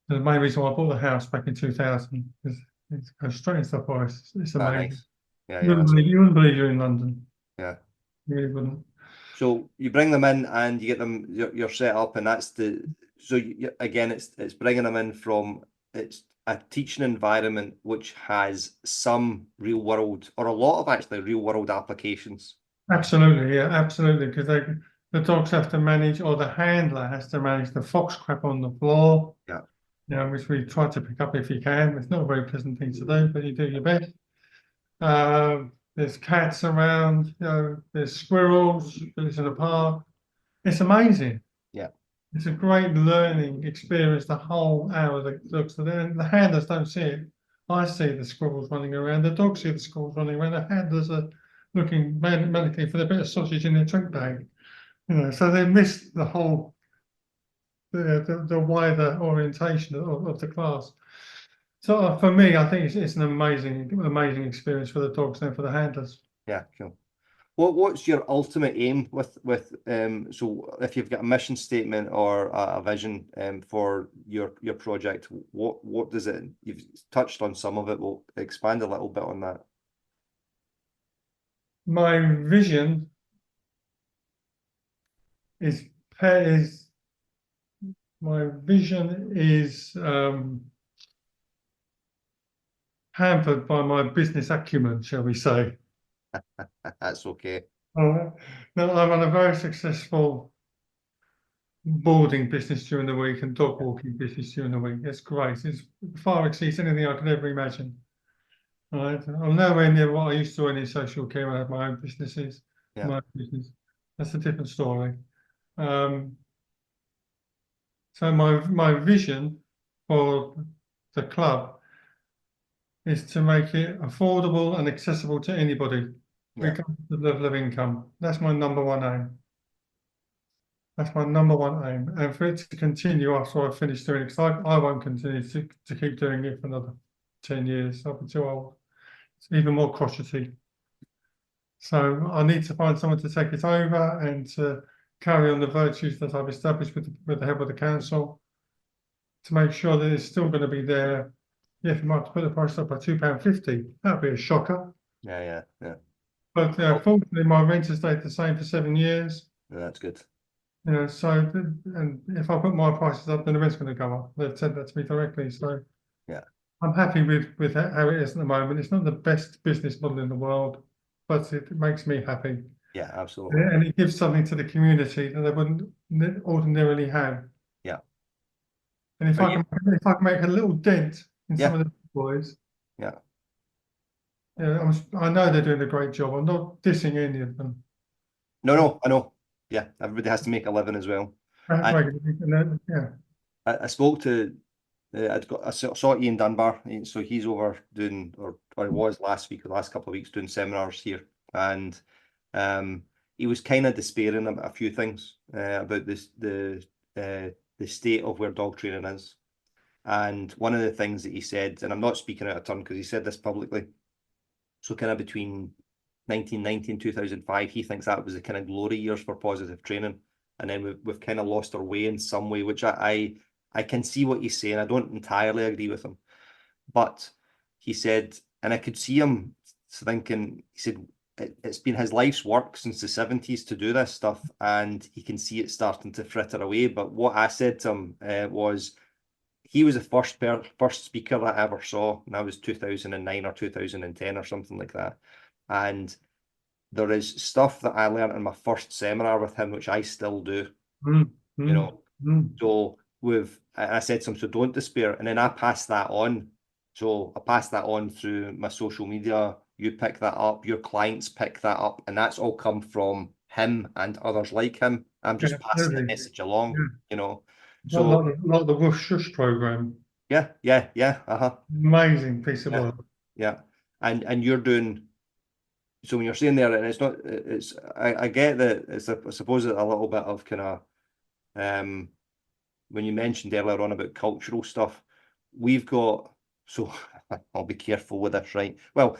The main reason why I bought the house back in 2000 is it goes straight into the forest. It's amazing. Nice. Yeah, you wouldn't believe you're in London. Yeah. You really wouldn't. So you bring them in and you get them, you're set up, and that's so again, it's bringing them in from, it's a teaching environment which has some real world, or a lot of actually real world applications. Absolutely, yeah, absolutely. Because the dogs have to manage, or the handler has to manage the fox crap on the floor, Yeah. which we try to pick up if you can. It's not a very pleasant thing to do, but you do your best. There's cats around, there's squirrels, there's in the park. It's amazing. Yeah. It's a great learning experience the whole hour. The handlers don't see it. I see the squirrels running around. The dogs see the squirrels running around. The handlers are looking manically for the bit of sausage in their drink bag. So they miss the whole the wider orientation of the class. So for me, I think it's an amazing experience for the dogs and for the handlers. Yeah, cool. What's your ultimate aim with so if you've got a mission statement or a vision for your project, what does it, you've touched on some of it, we'll expand a little bit on that. My vision is is my vision is hampered by my business acumen, shall we say. That's okay. No, I run a very successful boarding business during the week and dog walking business during the week. It's great. It far exceeds anything I could ever imagine. Right? I'm nowhere near what I used to earn in social care. I have my own businesses, Yeah. my own business. That's a different story. Um, so my vision for the club is to make it affordable and accessible to anybody, Yeah. regardless of the level of income. That's my number one aim. That's my number one aim. And for it to continue after I finish doing it, because I won't continue to keep doing it for another 10 years. I'll be too old. It's even more crotchety. So I need to find someone to take it over and to carry on the virtues that I've established with the help of the council to make sure that it's still going to be there. Yeah, if you might put the price up by £2.50, that'd be a shocker. Yeah. But fortunately, my rent has stayed the same for 7 years. Yeah, that's good. So and if I put my prices up, then the rent's going to go up. They've said that to me directly. So Yeah. I'm happy with how it is at the moment. It's not the best business model in the world, but it makes me happy. Yeah, absolutely. And it gives something to the community that they wouldn't ordinarily have. Yeah. And if I can make a little dent in some Yeah. of the boys, Yeah. I know they're doing a great job. I'm not dissing any of them. No, I know. Yeah, everybody has to make a living as well. Yeah. I spoke to, I saw Ian Dunbar, so he's over doing, or he was last week, or the last couple of weeks doing seminars here, and he was kind of despairing about a few things about the state of where dog training is. And one of the things that he said, and I'm not speaking out of turn because he said this publicly, so kind of between 1990 and 2005, he thinks that was the kind of glory years for positive training. And then we've kind of lost our way in some way, which I can see what he's saying. I don't entirely agree with him. But he said, and I could see him thinking, he said, it's been his life's work since the 70s to do this stuff, and he can see it starting to fritter away. But what I said to him was, he was the first speaker that I ever saw, and that was 2009 or 2010 or something like that. And there is stuff that I learned in my first seminar with him, which I still do. So I said to him, so don't despair. And then I passed that on. So I passed that on through my social media. You pick that up, your clients pick that up, and that's all come from him and others like him. I'm just passing the message along, So like the Woof Shush program. Yeah. Amazing piece of work. Yeah. And you're doing, so when you're saying there, and I get that it's I suppose a little bit of kind of when you mentioned earlier on about cultural stuff, we've got, so I'll be careful with this, right? Well,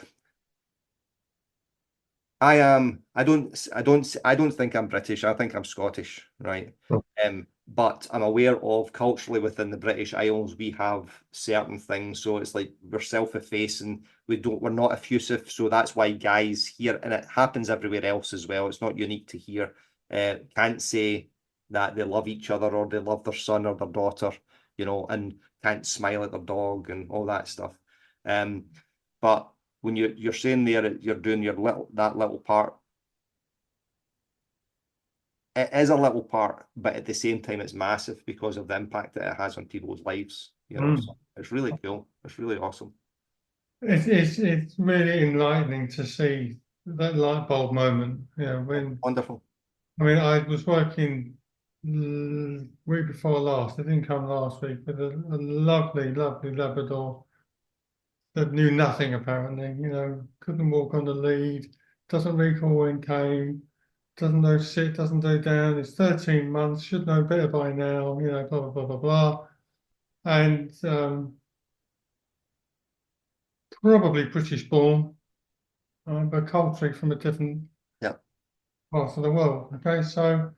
I am. I don't think I'm British. I think I'm Scottish, right? Oh. But I'm aware of culturally within the British Isles, we have certain things. So it's like we're self-effacing. We're not effusive. So that's why guys here, and it happens everywhere else as well. It's not unique to here. Can't say that they love each other or they love their son or their daughter, and can't smile at their dog and all that stuff. But when you're saying there you're doing that little part, it is a little part, but at the same time it's massive because of the impact that it has on people's lives. So it's really cool. It's really awesome. It's really enlightening to see that light bulb moment. When Wonderful. I mean, I was working week before last. I didn't come last week, with a lovely, lovely Labrador that knew nothing apparently. Couldn't walk on the lead, doesn't recall when came, doesn't know sit, doesn't know down. It's 13 months, should know better by now. Blah blah blah blah blah, and probably British born, but culturally from a different Yeah. part of the world. Okay, so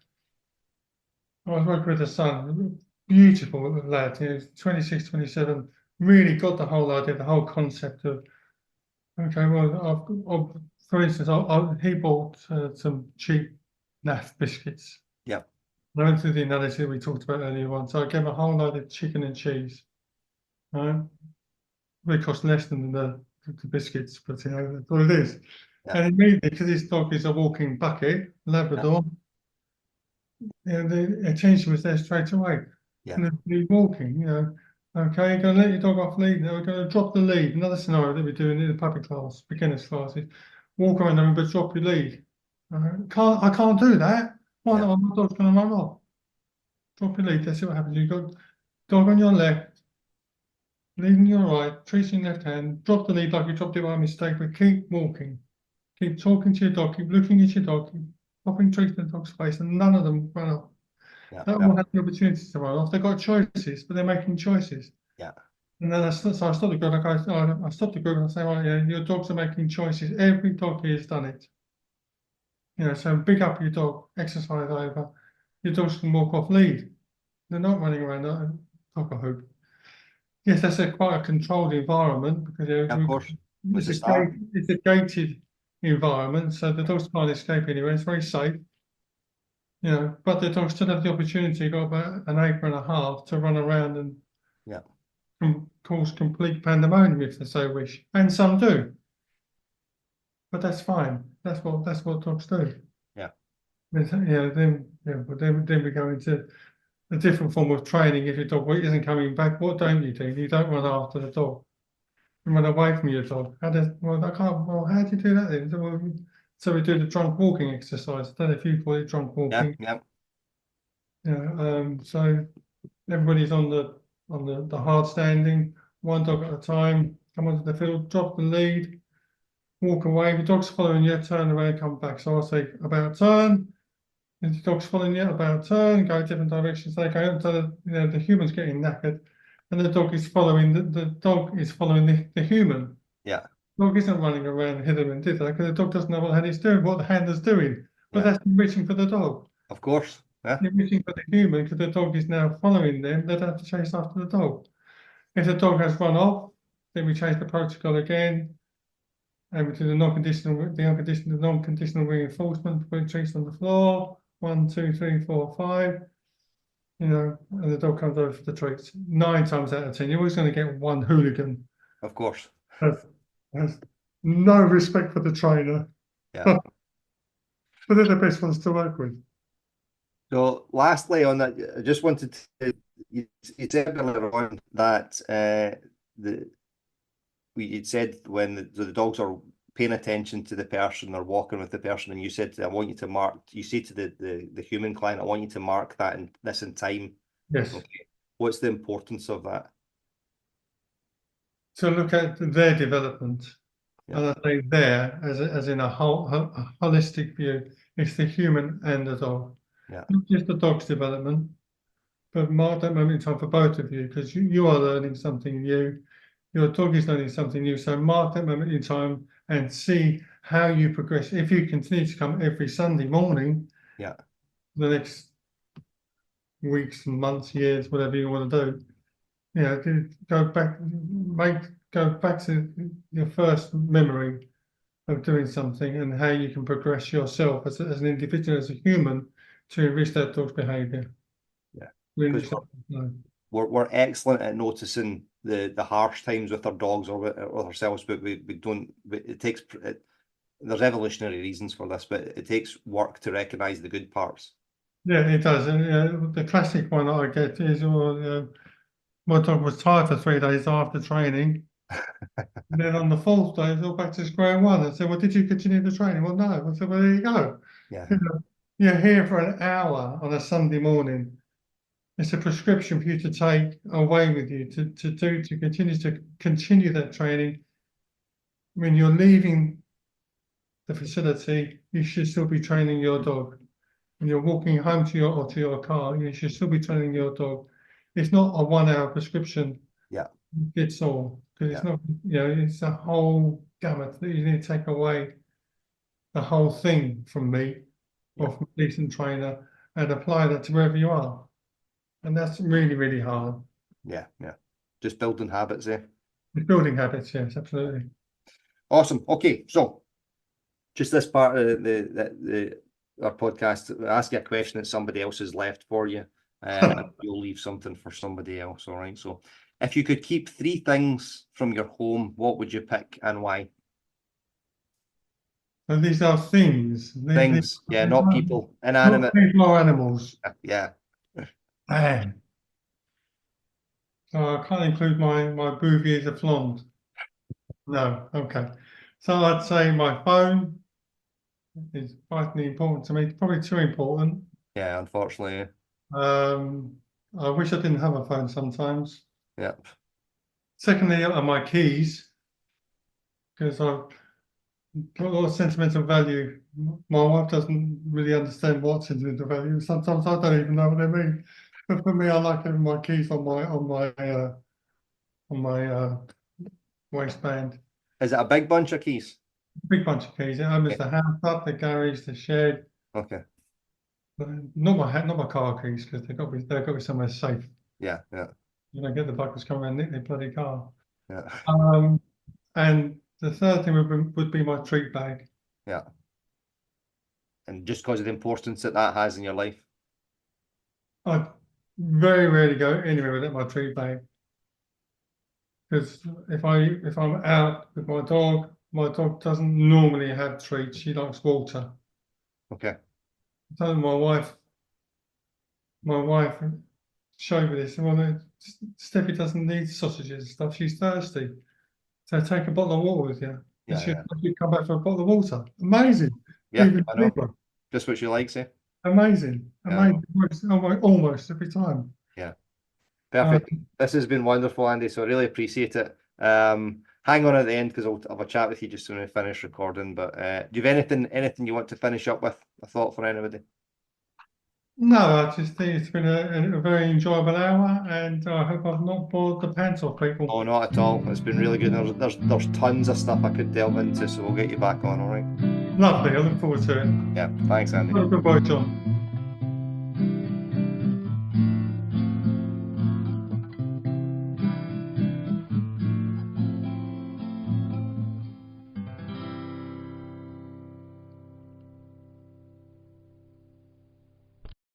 I was working with a son, beautiful lad, 26, 27, really got the whole idea, the whole concept of, okay, well, for instance, he bought some cheap naff biscuits. Yeah. I went through the analogy we talked about earlier on, so I gave him a whole load of chicken and cheese, right? They cost less than the biscuits, but that's what it is. Yeah. And immediately, because his dog is a walking bucket, Labrador, the attention was there straight away. Yeah. And they're walking, okay, you're going to let your dog off lead. Now we're going to drop the lead. Another scenario that we're doing in the puppy class, beginners classes, walk around them but drop your lead. I can't do that. Why not? My dog's going to run off. Drop your lead. That's what happens. You've got dog on your left, lead on your right, treat in left hand, drop the lead like you dropped it by mistake, but keep walking. Keep talking to your dog, keep looking at your dog, keep popping treats in the dog's face, and none of them run off. That will have the opportunity to run off. They've got choices, but they're making choices. Yeah. And then I stopped the group. I stopped the group and I say, right, yeah, your dogs are making choices. Every dog here has done it. So big up your dog, exercise over. Your dogs can walk off lead. They're not running around like a hoop. Yes, that's quite a controlled environment because Of course. it's a gated environment, so the dogs can't escape anywhere. It's very safe. But the dogs still have the opportunity, got about an acre and a half to run around and cause complete pandemonium if they so wish, and some do. But that's fine. That's what dogs do. Yeah. Then we go into a different form of training. If your dog isn't coming back, what don't you do? You don't run after the dog. You run away from your dog. I can't. Well, how do you do that then? So we do the drunk walking exercise. I don't know if you call it drunk walking. Yeah. So everybody's on the hard standing, one dog at a time, come onto the field, drop the lead, walk away. The dog's following you, turn around, come back. So I'll say about turn. If the dog's following you, about turn, go different directions. They go until the human's getting knackered, and the dog is following the dog is following the human. Yeah. The dog isn't running around hither and thither because the dog doesn't know what the hand's doing, what the handler's doing. But that's reaching for the dog. Of course. Yeah. They're reaching for the human because the dog is now following them. They don't have to chase after the dog. If the dog has run off, then we change the protocol again, and we do the non-conditional reinforcement. Put treats on the floor. 1, 2, 3, 4, 5. And the dog comes over for the treats. 9 times out of 10, you're always going to get one hooligan. Of course. Has no respect for the trainer. Yeah. But they're the best ones to work with. So lastly on that, I just wanted to, you said earlier on that you'd said when the dogs are paying attention to the person or walking with the person, and you said, I want you to mark, you say to the human client, I want you to mark that in time. Yes. Okay. What's the importance of that? To look at their development. And I say there as in a holistic view. It's the human and the dog. Not just the dog's development, but mark that moment in time for both of you, because you are learning something new. Your dog is learning something new. So mark that moment in time and see how you progress. If you continue to come every Sunday morning, Yeah. the next weeks, months, years, whatever you want to do, go back to your first memory of doing something and how you can progress yourself as an individual, as a human, to enrich that dog's behaviour. Yeah. Because we're excellent at noticing the harsh times with our dogs or with ourselves, but we don't. It takes there's evolutionary reasons for this, but it takes work to recognise the good parts. Yeah, it does. And the classic one I get is, my dog was tired for 3 days after training. And then on the fourth day, it's all back to square one. I said, well, did you continue the training? Well, no. I said, well, there you go. Yeah. You're here for an hour on a Sunday morning. It's a prescription for you to take away with you to continue that training. When you're leaving the facility, you should still be training your dog. When you're walking home to your car, you should still be training your dog. It's not a 1 hour prescription. Yeah. It's all, because it's not, it's a whole gamut that you need to take away the whole thing from me or from a decent trainer and apply that to wherever you are. And that's really, really hard. Yeah. Just building habits, eh? Building habits, yes, absolutely. Awesome. Okay, so just this part of our podcast, ask you a question that somebody else has left for you. You'll leave something for somebody else. All right. So, if you could keep 3 things from your home, what would you pick and why? And these are things. Things, not people, inanimate. Not people or animals. Yeah. Man. So I can't include my Bouvier de Flandres. No, okay. So I'd say my phone is vitally important to me. Probably too important. Yeah, unfortunately. I wish I didn't have a phone sometimes. Yeah. Secondly, are my keys, because I've got a lot of sentimental value. My wife doesn't really understand what sentimental value. Sometimes I don't even know what they mean. But for me, I like having my keys on my waistband. Is it a big bunch of keys? Big bunch of keys. It opens the house up, the garage, the shed. Okay. But not my car keys, because they've got to be somewhere safe. Yeah. You don't get the buggers come around and nick their bloody car. Yeah. And the third thing would be my treat bag. Yeah. And just because of the importance that has in your life? I very rarely go anywhere without my treat bag. Because if I'm out with my dog doesn't normally have treats. She likes water. Okay. So my wife showed me this. Well, Steffi doesn't need sausages and stuff. She's thirsty. So take a bottle of water with you. And she'll come back for a bottle of water. Amazing. Yeah, I know. Just what she likes, eh? Amazing. Almost every time. Yeah. Perfect. This has been wonderful, Andy, so I really appreciate it. Hang on at the end, because I'll have a chat with you just when we finish recording. But do you have anything you want to finish up with? A thought for anybody? No, I just think it's been a very enjoyable hour, and I hope I've not bored the pants off people. Oh, not at all. It's been really good. There's tons of stuff I could delve into, so we'll get you back on, all right? Lovely. I look forward to it. Yeah, thanks, Andy. Goodbye, John.